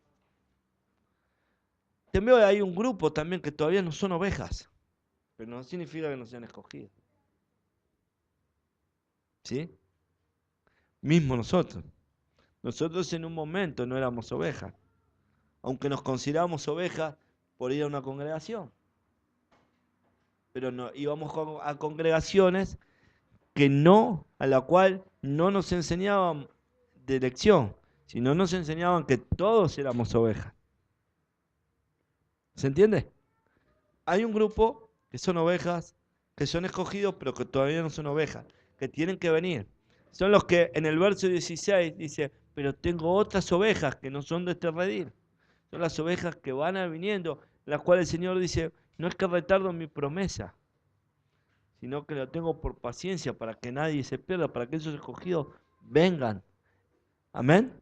También hay un grupo también que todavía no son ovejas, pero no significa que no sean escogidos. ¿Sí? Mismo nosotros. Nosotros en un momento no éramos ovejas, aunque nos considerábamos ovejas por ir a una congregación. Pero no, íbamos a congregaciones a la cual no nos enseñaban de elección, sino nos enseñaban que todos éramos ovejas. ¿Se entiende? Hay un grupo que son ovejas, que son escogidos, pero que todavía no son ovejas, que tienen que venir. Son los que en el verso 16 dice: pero tengo otras ovejas que no son de este redil. Son las ovejas que van a viniendo, las cuales el Señor dice: no es que retardo mi promesa, sino que lo tengo por paciencia para que nadie se pierda, para que esos escogidos vengan. Amén.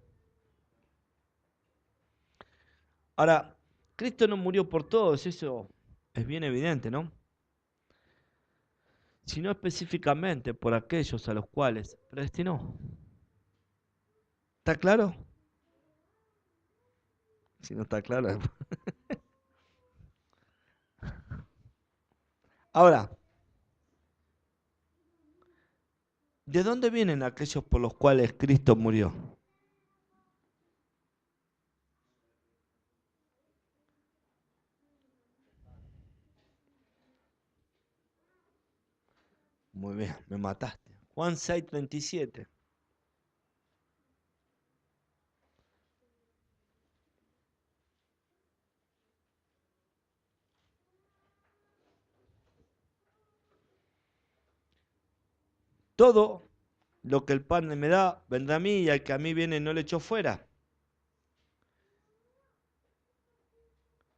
Ahora, Cristo no murió por todos, eso es bien evidente, ¿no? Sino específicamente por aquellos a los cuales predestinó. ¿Está claro? Si no está claro. Ahora, ¿de dónde vienen aquellos por los cuales Cristo murió? Muy bien, me mataste. Juan 6:37. Todo lo que el Padre me da vendrá a mí y al que a mí viene no le echo fuera.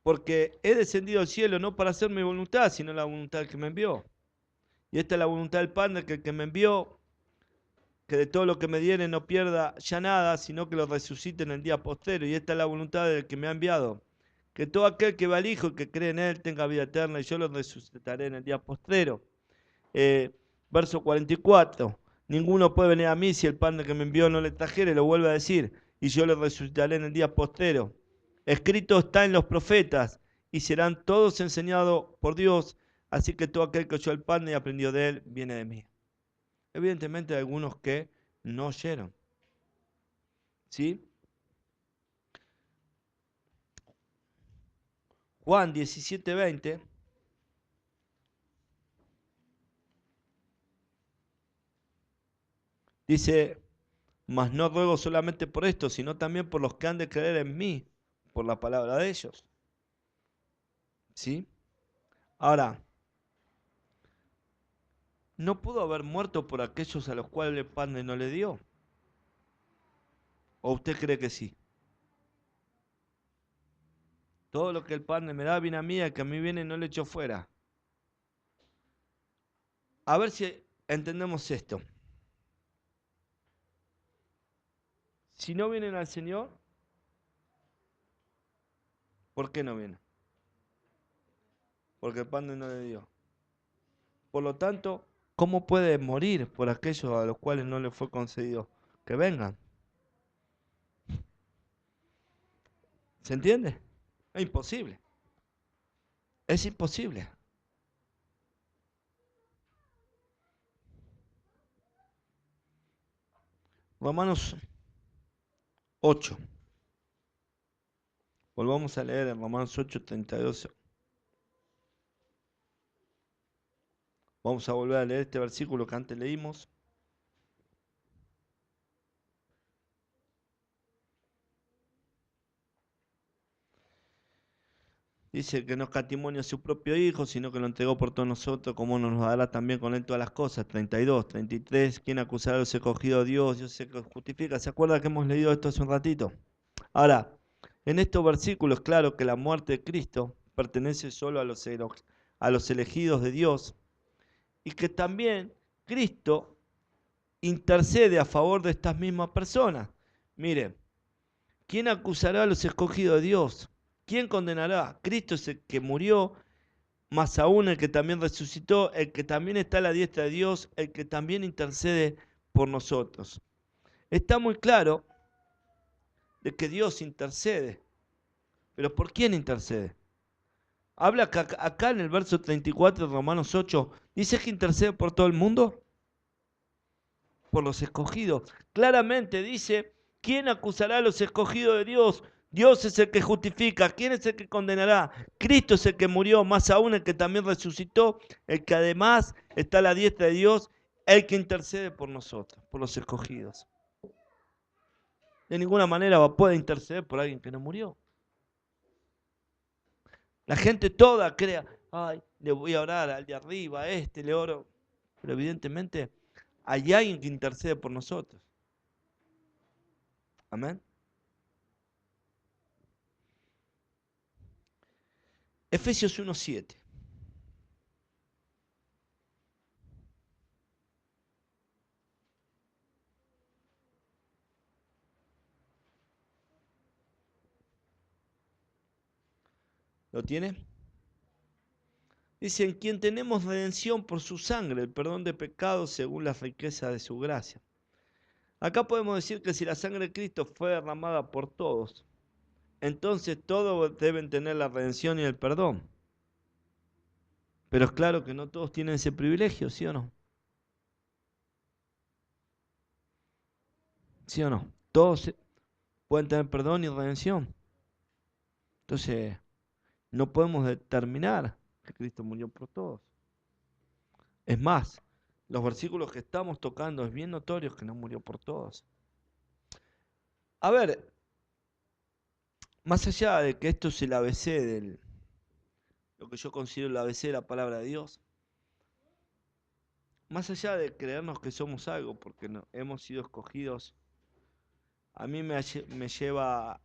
Porque he descendido al cielo no para hacer mi voluntad, sino la voluntad del que me envió. Y esta es la voluntad del Padre, que el que me envió, que de todo lo que me diere no pierda ya nada, sino que lo resucite en el día postero. Y esta es la voluntad del que me ha enviado, que todo aquel que va al Hijo y que cree en Él tenga vida eterna, y yo lo resucitaré en el día postrero. Verso 44. Ninguno puede venir a mí si el Padre que me envió no le trajere, lo vuelve a decir, y yo le resucitaré en el día postero. Escrito está en los profetas, y serán todos enseñados por Dios, así que todo aquel que oyó el Padre y aprendió de él, viene de mí. Evidentemente hay algunos que no oyeron. ¿Sí? Juan 17:20 dice, mas no ruego solamente por esto, sino también por los que han de creer en mí, por la palabra de ellos. ¿Sí? Ahora, ¿no pudo haber muerto por aquellos a los cuales el Padre no le dio? ¿O usted cree que sí? Todo lo que el Padre me da viene a mí, al que a mí viene no le echo fuera. A ver si entendemos esto. Si no vienen al Señor, ¿por qué no vienen? Porque el Padre no le dio. Por lo tanto, ¿cómo puede morir por aquellos a los cuales no le fue concedido que vengan? ¿Se entiende? Es imposible. Es imposible. Romanos 8. Volvamos a leer en Romanos 8:32. Vamos a volver a leer este versículo que antes leímos. Dice que no escatimó a su propio Hijo, sino que lo entregó por todos nosotros, como nos dará también con él todas las cosas. 32, 33. ¿Quién acusará a los escogidos? Dios se justifica. ¿Se acuerda que hemos leído esto hace un ratito? Ahora, en estos versículos, claro que la muerte de Cristo pertenece solo a los elegidos de Dios, y que también Cristo intercede a favor de estas mismas personas. Mire, ¿quién acusará a los escogidos de Dios? ¿Quién condenará? Cristo es el que murió, más aún el que también resucitó, el que también está a la diestra de Dios, el que también intercede por nosotros. Está muy claro de que Dios intercede. ¿Pero por quién intercede? Habla acá en el verso 34 de Romanos 8, dice que intercede por todo el mundo, por los escogidos. Claramente dice, ¿quién acusará a los escogidos de Dios? Dios es el que justifica. ¿Quién es el que condenará? Cristo es el que murió, más aún el que también resucitó, el que además está a la diestra de Dios, el que intercede por nosotros, por los escogidos. De ninguna manera puede interceder por alguien que no murió. La gente toda crea, ay, le voy a orar al de arriba, a este, le oro. Pero evidentemente hay alguien que intercede por nosotros. Amén. Efesios 1:7. ¿Lo tiene? Dice, en quien tenemos redención por su sangre, el perdón de pecados según la riqueza de su gracia. Acá podemos decir que si la sangre de Cristo fue derramada por todos, entonces todos deben tener la redención y el perdón. Pero es claro que no todos tienen ese privilegio, ¿sí o no? ¿Sí o no? Todos pueden tener perdón y redención. Entonces, no podemos determinar que Cristo murió por todos. Es más, los versículos que estamos tocando es bien notorio que no murió por todos. A ver, más allá de que esto es el ABC lo que yo considero el ABC de la palabra de Dios, más allá de creernos que somos algo porque hemos sido escogidos, a mí me lleva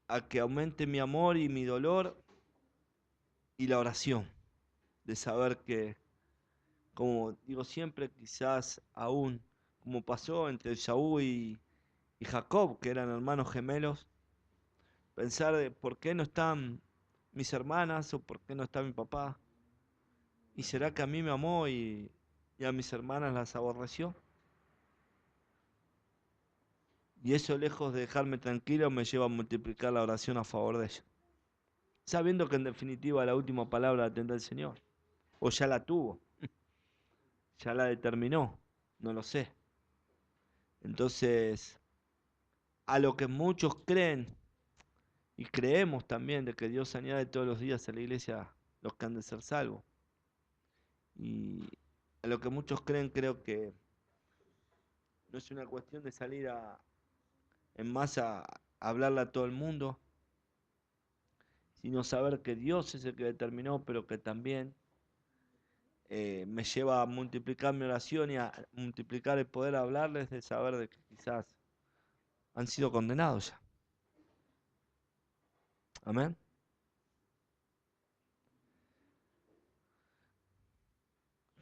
a que aumente mi amor y mi dolor y la oración, de saber que, como digo siempre, quizás aún, como pasó entre Saúl y Jacob, que eran hermanos gemelos, pensar de por qué no están mis hermanas o por qué no está mi papá. ¿Y será que a mí me amó y a mis hermanas las aborreció? Y eso, lejos de dejarme tranquilo, me lleva a multiplicar la oración a favor de ellos. Sabiendo que en definitiva la última palabra la tendrá el Señor. O ya la tuvo, ya la determinó, no lo sé. Entonces, a lo que muchos creen y creemos también de que Dios añade todos los días a la iglesia los que han de ser salvos. Y a lo que muchos creen, creo que no es una cuestión de salir en masa a hablarle a todo el mundo, sino saber que Dios es el que determinó, pero que también me lleva a multiplicar mi oración y a multiplicar el poder hablarles, de saber de que quizás han sido condenados ya. Amén.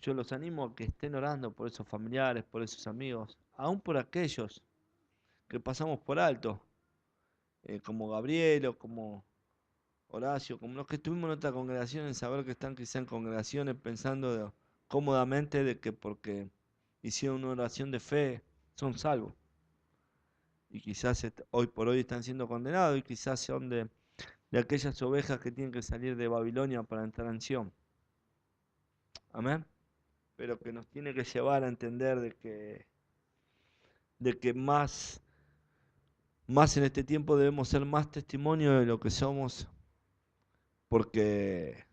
Yo los animo a que estén orando por esos familiares, por esos amigos, aún por aquellos que pasamos por alto, como Gabriel o como Horacio, como los que estuvimos en otra congregación, en saber que están quizá en congregaciones pensando cómodamente de que porque hicieron una oración de fe son salvos. Y quizás hoy por hoy están siendo condenados y quizás son de aquellas ovejas que tienen que salir de Babilonia para entrar en Sion. Amén. Pero que nos tiene que llevar a entender de que más en este tiempo debemos ser más testimonio de lo que somos, porque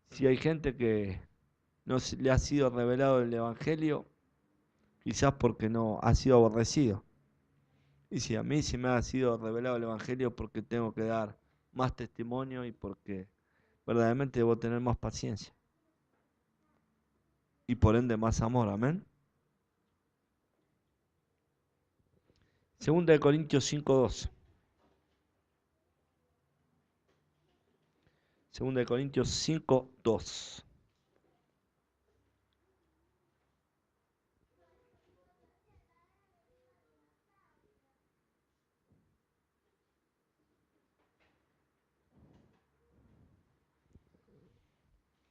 si hay gente que no le ha sido revelado el Evangelio, quizás porque no ha sido aborrecido. Y si a mí se me ha sido revelado el Evangelio, porque tengo que dar más testimonio y porque verdaderamente debo tener más paciencia. Y por ende más amor, amén. Segunda de Corintios 5:2. Segunda de Corintios 5:2.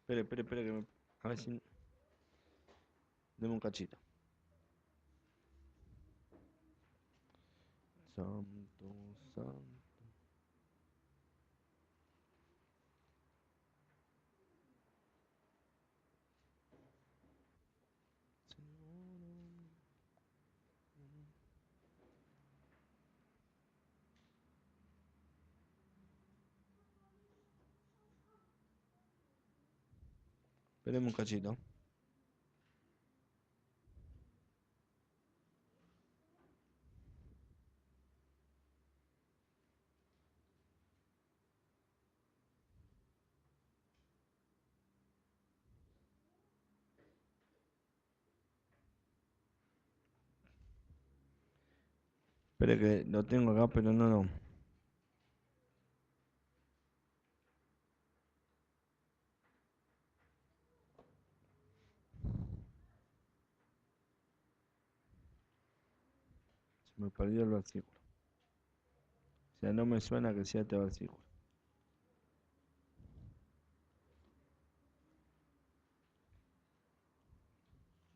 Espere, a ver si... Deme un cachito. Santo, santo. Esperemos un cachito. Espere que lo tengo acá, pero no. Se me perdió el versículo. O sea, no me suena que sea este versículo.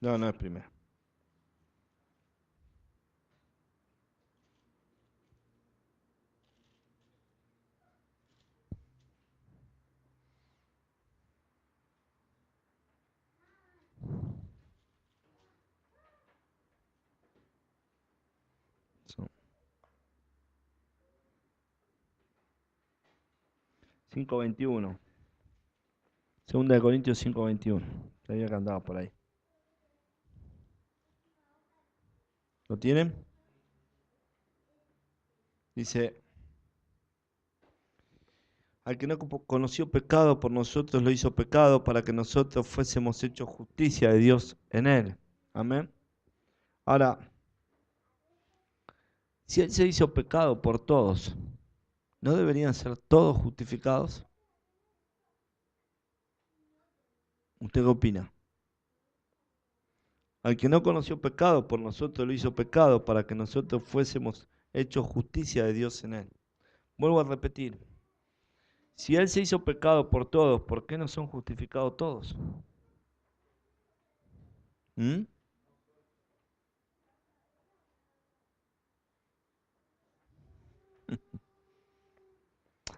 No, no es primera. Son 5:21. Segunda de Corintios 5:21. Sabía que andaba por ahí. ¿Lo tienen? Dice, al que no conoció pecado por nosotros lo hizo pecado para que nosotros fuésemos hechos justicia de Dios en él. Amén. Ahora, si él se hizo pecado por todos, ¿no deberían ser todos justificados? ¿Usted qué opina? Al que no conoció pecado por nosotros lo hizo pecado para que nosotros fuésemos hechos justicia de Dios en él. Vuelvo a repetir. Si él se hizo pecado por todos, ¿por qué no son justificados todos? ¿Mm?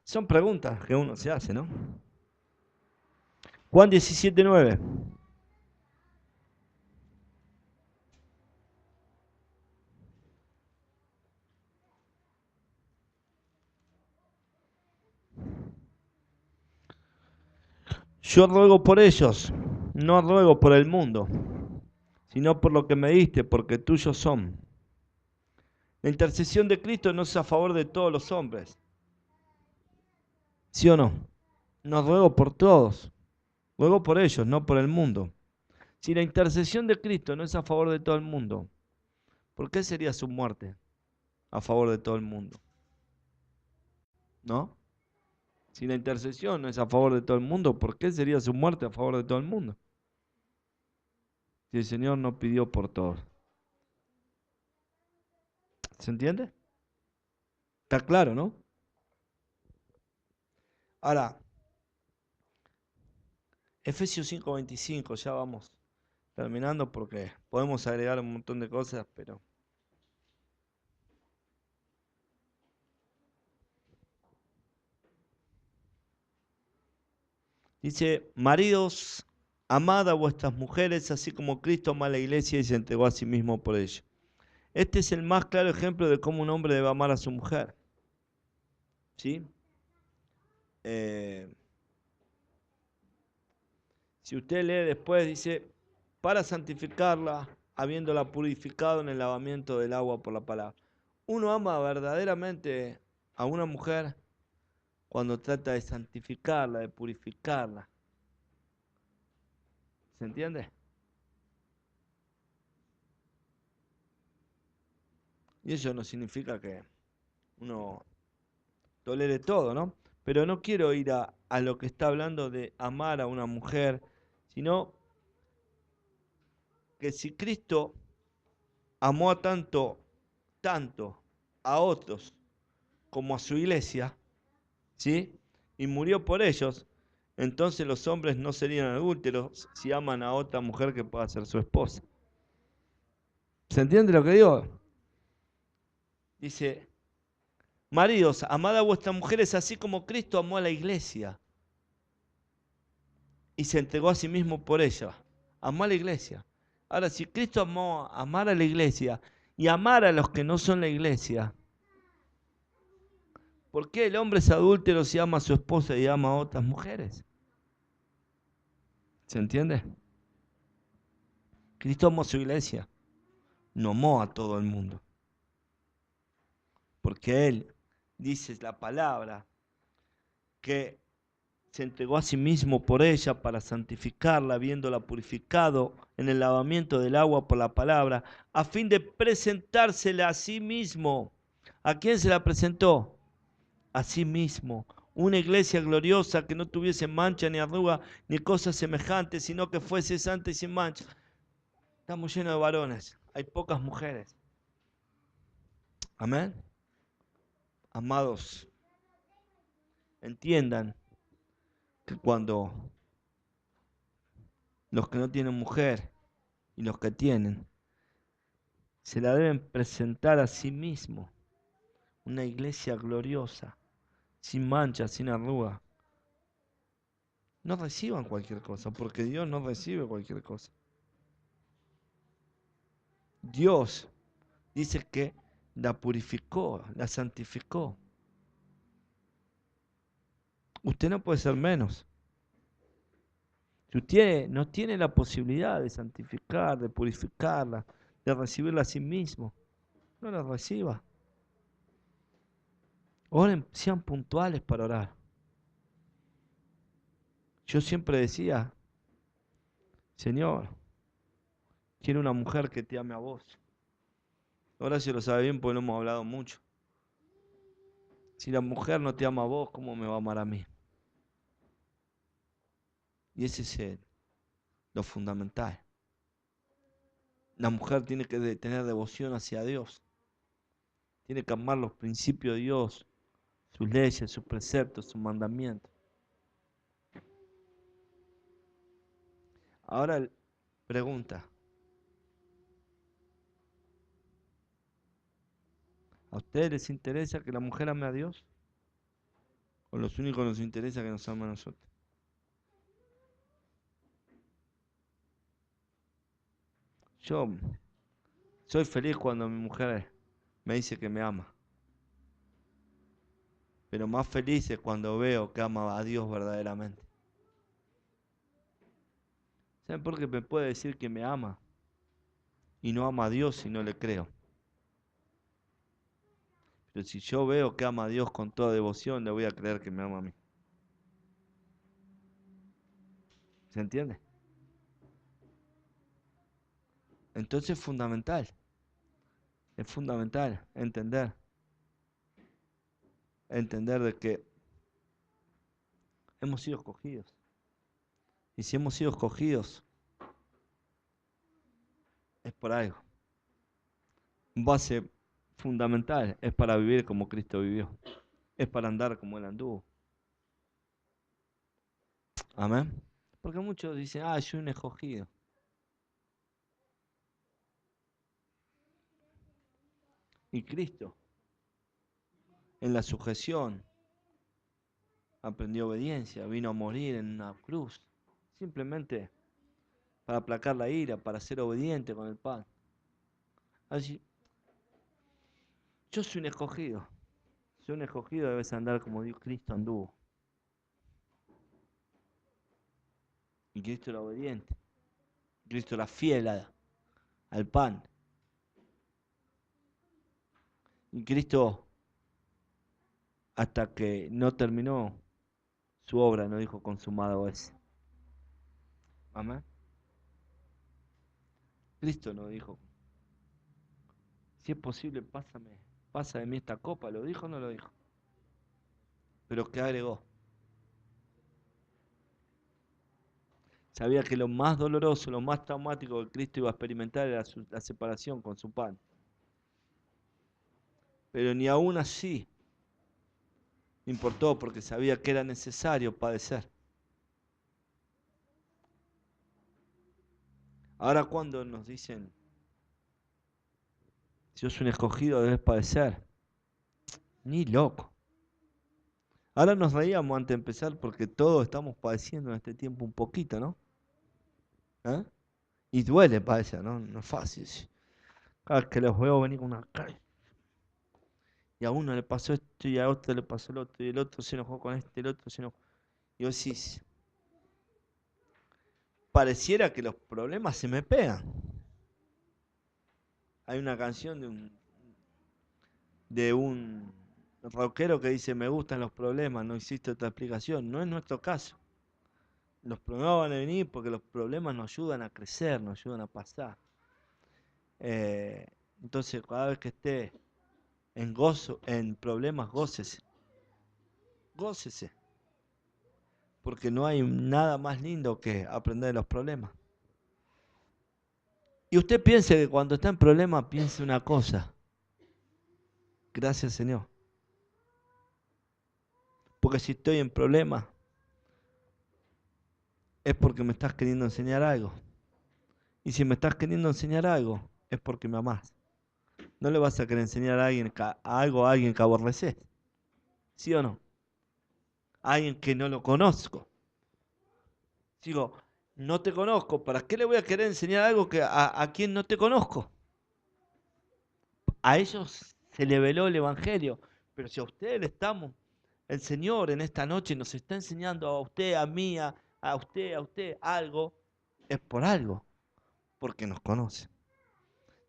Son preguntas que uno se hace, ¿no? Juan 17:9. Yo ruego por ellos, no ruego por el mundo, sino por lo que me diste, porque tuyos son. La intercesión de Cristo no es a favor de todos los hombres, ¿sí o no? No ruego por todos, ruego por ellos, no por el mundo. Si la intercesión de Cristo no es a favor de todo el mundo, ¿por qué sería su muerte a favor de todo el mundo? ¿No? Si la intercesión no es a favor de todo el mundo, ¿por qué sería su muerte a favor de todo el mundo? Si el Señor no pidió por todos. ¿Se entiende? Está claro, ¿no? Ahora, Efesios 5:25, ya vamos terminando porque podemos agregar un montón de cosas, pero dice, maridos, amad a vuestras mujeres, así como Cristo amó a la iglesia y se entregó a sí mismo por ella. Este es el más claro ejemplo de cómo un hombre debe amar a su mujer. ¿Sí? Eh, si usted lee después, dice, para santificarla, habiéndola purificado en el lavamiento del agua por la palabra. Uno ama verdaderamente a una mujer cuando trata de santificarla, de purificarla. ¿Se entiende? Y eso no significa que uno tolere todo, ¿no? Pero no quiero ir a lo que está hablando de amar a una mujer, sino que si Cristo amó a tanto a otros como a su iglesia, ¿sí? Y murió por ellos, entonces los hombres no serían adúlteros si aman a otra mujer que pueda ser su esposa. ¿Se entiende lo que digo? Dice, maridos, amad a vuestras mujeres así como Cristo amó a la iglesia y se entregó a sí mismo por ella. Amó a la iglesia. Ahora, si Cristo amó amar a la iglesia y amar a los que no son la iglesia, ¿por qué el hombre es adúltero si ama a su esposa y ama a otras mujeres? ¿Se entiende? Cristo amó a su iglesia, no amó a todo el mundo. Porque Él, dice la palabra, que se entregó a sí mismo por ella para santificarla, habiéndola purificado en el lavamiento del agua por la palabra, a fin de presentársela a sí mismo. ¿A quién se la presentó? A sí mismo. Una iglesia gloriosa que no tuviese mancha ni arruga ni cosas semejantes, sino que fuese santa y sin mancha. Estamos llenos de varones, hay pocas mujeres. Amén. Amados, entiendan que cuando los que no tienen mujer y los que tienen, se la deben presentar a sí mismos. Una iglesia gloriosa, sin mancha, sin arruga. No reciban cualquier cosa, porque Dios no recibe cualquier cosa. Dios dice que la purificó, la santificó. Usted no puede ser menos. Si usted no tiene la posibilidad de santificar, de purificarla, de recibirla a sí mismo, no la reciba. Oren, sean puntuales para orar. Yo siempre decía, Señor, quiero una mujer que te ame a vos. Ahora se lo sabe bien porque lo hemos hablado mucho. Si la mujer no te ama a vos, ¿cómo me va a amar a mí? Y ese es lo fundamental. La mujer tiene que tener devoción hacia Dios. Tiene que amar los principios de Dios, sus leyes, sus preceptos, sus mandamientos. Ahora, pregunta. ¿A ustedes les interesa que la mujer ame a Dios? ¿O los únicos nos interesa que nos amen a nosotros? Yo soy feliz cuando mi mujer me dice que me ama. Pero más feliz es cuando veo que ama a Dios verdaderamente. ¿Saben por qué me puede decir que me ama? Y no ama a Dios si no le creo. Pero si yo veo que ama a Dios con toda devoción, le voy a creer que me ama a mí. ¿Se entiende? Entonces es fundamental entender de que hemos sido escogidos. Y si hemos sido escogidos, es por algo. Base fundamental es para vivir como Cristo vivió. Es para andar como Él anduvo. Amén. Porque muchos dicen, yo soy un escogido. Y Cristo, en la sujeción, aprendió obediencia, vino a morir en una cruz, simplemente para aplacar la ira, para ser obediente con el Padre. Así, yo soy un escogido. Soy un escogido, debes andar como Dios Cristo anduvo. Y Cristo era obediente. Cristo era fiel al pan. Y Cristo, hasta que no terminó su obra, no dijo consumado es. Amén. Cristo no dijo, si es posible, pasa de mí esta copa. ¿Lo dijo o no lo dijo? Pero ¿qué agregó? Sabía que lo más doloroso, lo más traumático que Cristo iba a experimentar era la separación con su pan. Pero ni aún así importó porque sabía que era necesario padecer. Ahora cuando nos dicen, si sos un escogido debes padecer, ni loco. Ahora nos reíamos antes de empezar porque todos estamos padeciendo en este tiempo un poquito, ¿no? ¿Eh? Y duele padecer, ¿no? No es fácil. Cada vez que los veo venir con una cara. Y a uno le pasó esto y a otro le pasó lo otro y el otro se enojó con este, el otro se enojó. Y vos decís, pareciera que los problemas se me pegan. Hay una canción de un rockero que dice, me gustan los problemas, no existe otra explicación. No es nuestro caso. Los problemas van a venir porque los problemas nos ayudan a crecer, nos ayudan a pasar. Entonces, cada vez que esté en problemas, gócese. Gócese. Porque no hay nada más lindo que aprender de los problemas. Y usted piense que cuando está en problemas, piense una cosa. Gracias, Señor. Porque si estoy en problemas, es porque me estás queriendo enseñar algo. Y si me estás queriendo enseñar algo, es porque me amás. No le vas a querer enseñar a alguien algo a alguien que aborreces. ¿Sí o no? A alguien que no lo conozco. Digo, no te conozco, ¿para qué le voy a querer enseñar algo a quien no te conozco? A ellos se le veló el Evangelio, pero si a ustedes le estamos, el Señor en esta noche nos está enseñando a usted, a mí, a usted algo, es por algo, porque nos conoce.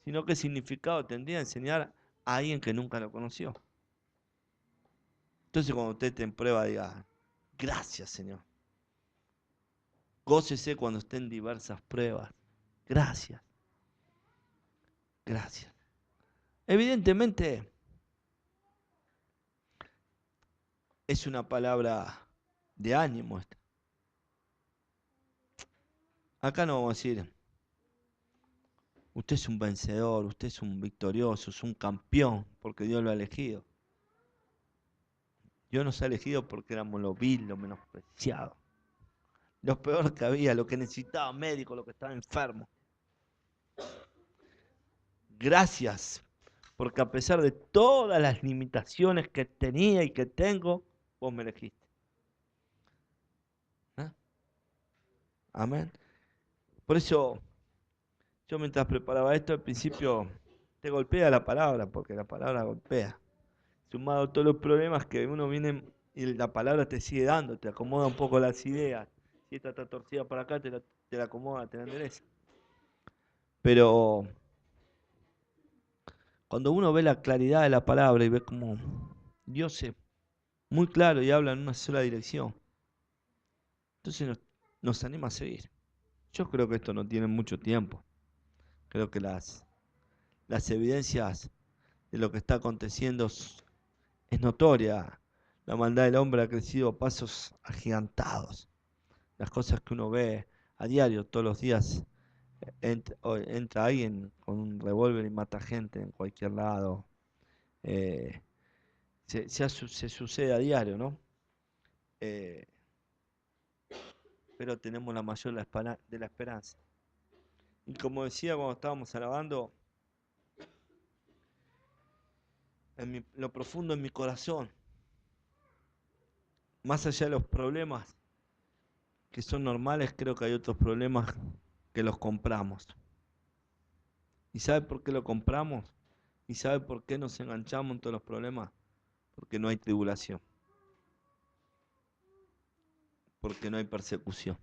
Sino qué significado tendría enseñar a alguien que nunca lo conoció. Entonces cuando usted esté en prueba, diga, gracias Señor. Gócese cuando esté en diversas pruebas. Gracias. Gracias. Evidentemente es una palabra de ánimo esta. Acá no vamos a decir, usted es un vencedor, usted es un victorioso, es un campeón, porque Dios lo ha elegido. Dios nos ha elegido porque éramos lo vil, lo menospreciado, lo peor que había, lo que necesitaba médico, lo que estaba enfermo. Gracias, porque a pesar de todas las limitaciones que tenía y que tengo, vos me elegiste. ¿Eh? Amén. Por eso, yo mientras preparaba esto, al principio te golpea la palabra, porque la palabra golpea. Sumado a todos los problemas que uno viene y la palabra te sigue dando, te acomoda un poco las ideas. Si esta está torcida para acá, te la acomoda, te la endereza. Pero cuando uno ve la claridad de la palabra y ve como Dios es muy claro y habla en una sola dirección, entonces nos anima a seguir. Yo creo que esto no tiene mucho tiempo. Creo que las evidencias de lo que está aconteciendo es notoria. La maldad del hombre ha crecido a pasos agigantados. Las cosas que uno ve a diario, todos los días, entra alguien con un revólver y mata gente en cualquier lado. Eh, se sucede a diario, ¿no? Eh, pero tenemos la mayor de la esperanza. Y como decía cuando estábamos alabando, en lo profundo en mi corazón, más allá de los problemas que son normales, creo que hay otros problemas que los compramos. ¿Y sabe por qué lo compramos? ¿Y sabe por qué nos enganchamos en todos los problemas? Porque no hay tribulación, porque no hay persecución.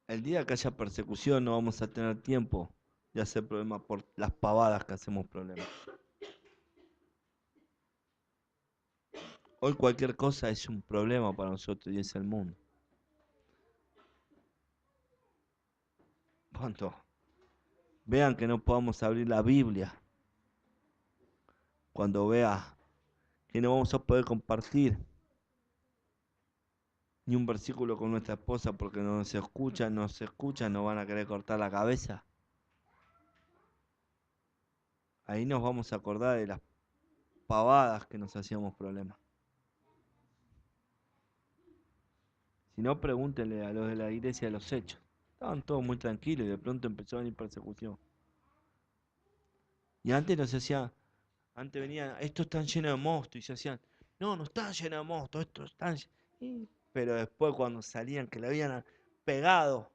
El día que haya persecución no vamos a tener tiempo de hacer problemas por las pavadas que hacemos problemas. Hoy cualquier cosa es un problema para nosotros y es el mundo. Cuando vean que no podamos abrir la Biblia, cuando vea que no vamos a poder compartir ni un versículo con nuestra esposa porque no se escuchan, nos van a querer cortar la cabeza. Ahí nos vamos a acordar de las pavadas que nos hacíamos problemas. Si no, pregúntenle a los de la iglesia de los hechos. Estaban todos muy tranquilos y de pronto empezó a venir persecución. Y antes nos hacían, antes venían, estos están llenos de monstruos y se hacían, no, no están llenos de monstruos, estos están Pero después cuando salían que le habían pegado,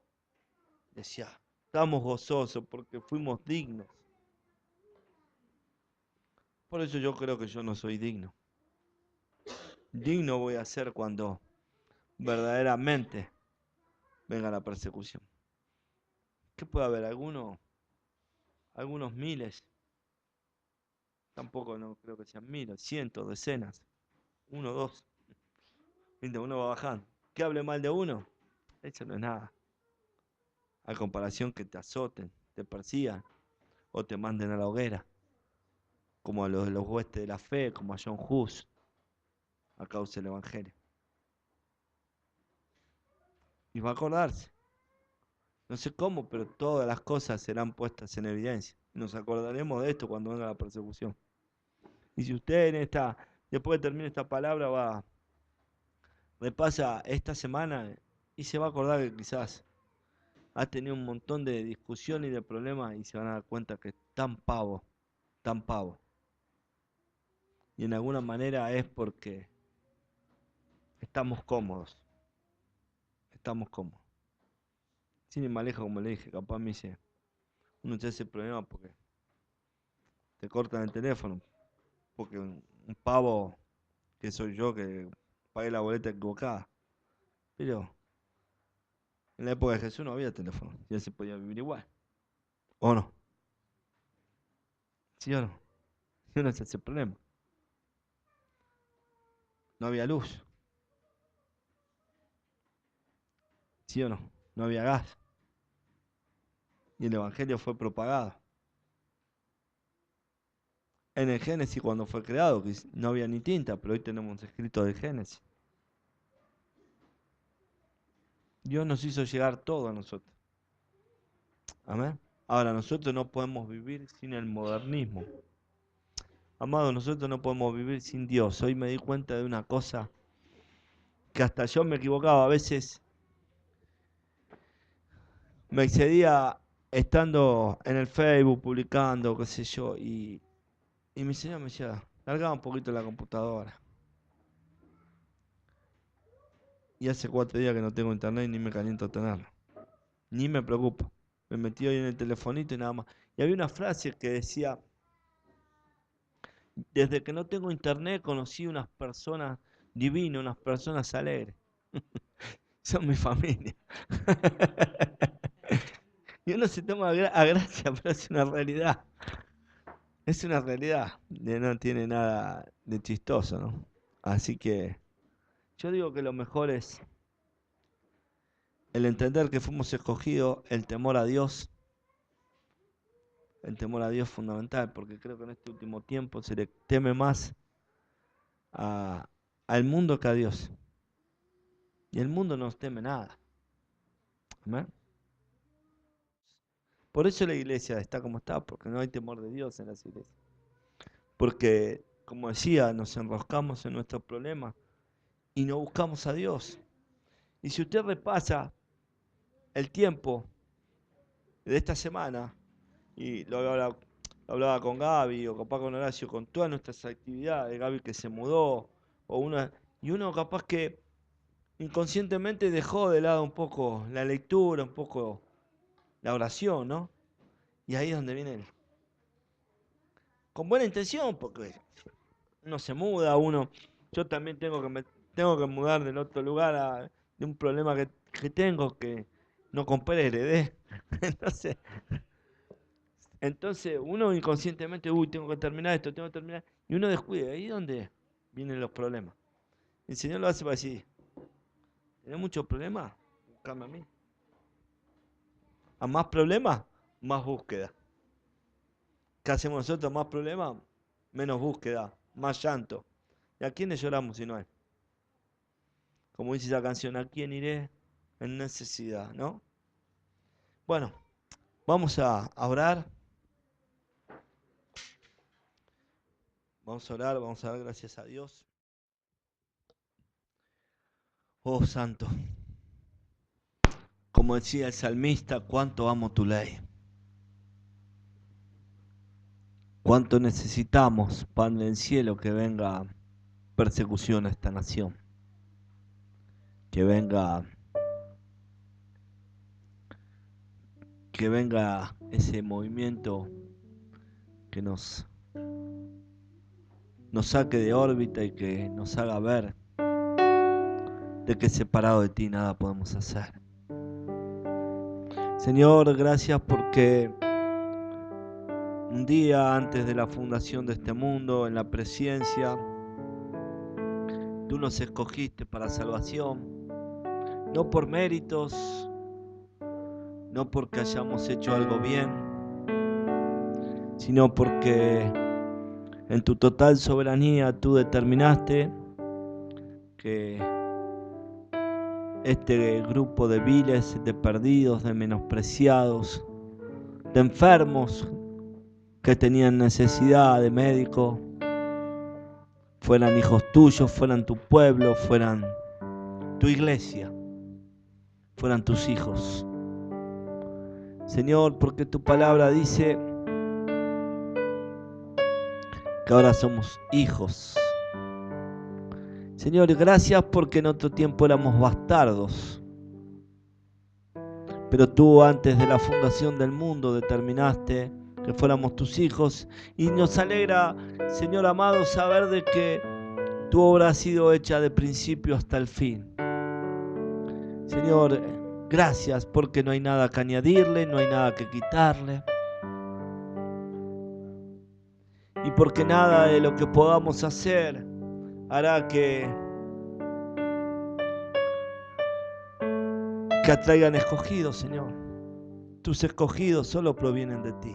decía, estamos gozosos porque fuimos dignos. Por eso yo creo que yo no soy digno. Digno voy a ser cuando verdaderamente venga la persecución. ¿Qué puede haber? Algunos miles. Tampoco no creo que sean miles, cientos, decenas. Uno, dos. Uno va bajando. ¿Qué hable mal de uno? Eso no es nada. A comparación que te azoten, te persigan o te manden a la hoguera. Como a los de los huestes de la fe, como a John Hus, a causa del Evangelio. Y va a acordarse. No sé cómo, pero todas las cosas serán puestas en evidencia. Nos acordaremos de esto cuando venga la persecución. Y si usted después de terminar esta palabra, repasa esta semana y se va a acordar que quizás ha tenido un montón de discusiones y de problemas y se van a dar cuenta que es tan pavo, tan pavo. Y en alguna manera es porque estamos cómodos, estamos cómodos. Sin ir más lejos, como le dije, capaz me dice, uno se hace problema porque te cortan el teléfono, porque un pavo que soy yo que pagué la boleta equivocada. Pero en la época de Jesús no había teléfono, ya se podía vivir igual. ¿O no? ¿Sí o no? Y uno se hace problema. No había luz, ¿sí o no? No había gas. Y el Evangelio fue propagado. En el Génesis cuando fue creado, que no había ni tinta, pero hoy tenemos escrito del Génesis. Dios nos hizo llegar todo a nosotros. Amén. Ahora, nosotros no podemos vivir sin el modernismo. Amados, nosotros no podemos vivir sin Dios. Hoy me di cuenta de una cosa que hasta yo me equivocaba. A veces me excedía estando en el Facebook publicando, qué sé yo, y mi señor me decía, largaba un poquito la computadora. Y hace 4 días que no tengo internet y ni me caliento tenerlo. Ni me preocupa. Me metí hoy en el telefonito y nada más. Y había una frase que decía, desde que no tengo internet conocí unas personas divinas, unas personas alegres. Son mi familia. Y uno se toma a gracia, pero es una realidad. Es una realidad. No tiene nada de chistoso, ¿no? Así que yo digo que lo mejor es el entender que fuimos escogidos, el temor a Dios. El temor a Dios es fundamental, porque creo que en este último tiempo se le teme más a, al mundo que a Dios. Y el mundo no nos teme nada. ¿Amén? Por eso la iglesia está como está, porque no hay temor de Dios en las iglesias. Porque, como decía, nos enroscamos en nuestros problemas y no buscamos a Dios. Y si usted repasa el tiempo de esta semana, y lo hablaba con Gaby o capaz con Horacio, con todas nuestras actividades, Gaby que se mudó, y uno capaz que inconscientemente dejó de lado un poco la lectura, un poco la oración, ¿no? Y ahí es donde viene con buena intención, porque uno se muda, yo también tengo que mudar del otro lugar de un problema que tengo que no compré, heredé. Entonces, entonces uno inconscientemente, tengo que terminar esto, tengo que terminar, y uno descuida, ahí es donde vienen los problemas. El Señor lo hace para decir, ¿tenés muchos problemas? Buscame a mí. A más problemas, más búsqueda. ¿Qué hacemos nosotros? Más problemas, menos búsqueda, más llanto. ¿Y a quiénes lloramos si no hay? Como dice esa canción, ¿a quién iré en necesidad? ¿No? Bueno, vamos a orar. Vamos a orar, vamos a dar gracias a Dios. Oh Santo, como decía el salmista, cuánto amo tu ley. Cuánto necesitamos, Padre del cielo, que venga persecución a esta nación. Que venga ese movimiento que nos saque de órbita y que nos haga ver de que separado de ti nada podemos hacer. Señor, gracias porque un día antes de la fundación de este mundo, en la presencia, tú nos escogiste para salvación, no por méritos, no porque hayamos hecho algo bien, sino porque en tu total soberanía tú determinaste que este grupo de viles, de perdidos, de menospreciados, de enfermos que tenían necesidad de médico, fueran hijos tuyos, fueran tu pueblo, fueran tu iglesia, fueran tus hijos. Señor, porque tu palabra dice que ahora somos hijos. Señor, gracias porque en otro tiempo éramos bastardos. Pero tú antes de la fundación del mundo determinaste que fuéramos tus hijos. Y nos alegra, Señor amado, saber de que tu obra ha sido hecha de principio hasta el fin. Señor, gracias porque no hay nada que añadirle, no hay nada que quitarle. Y porque nada de lo que podamos hacer hará que atraigan escogidos, Señor. Tus escogidos solo provienen de ti.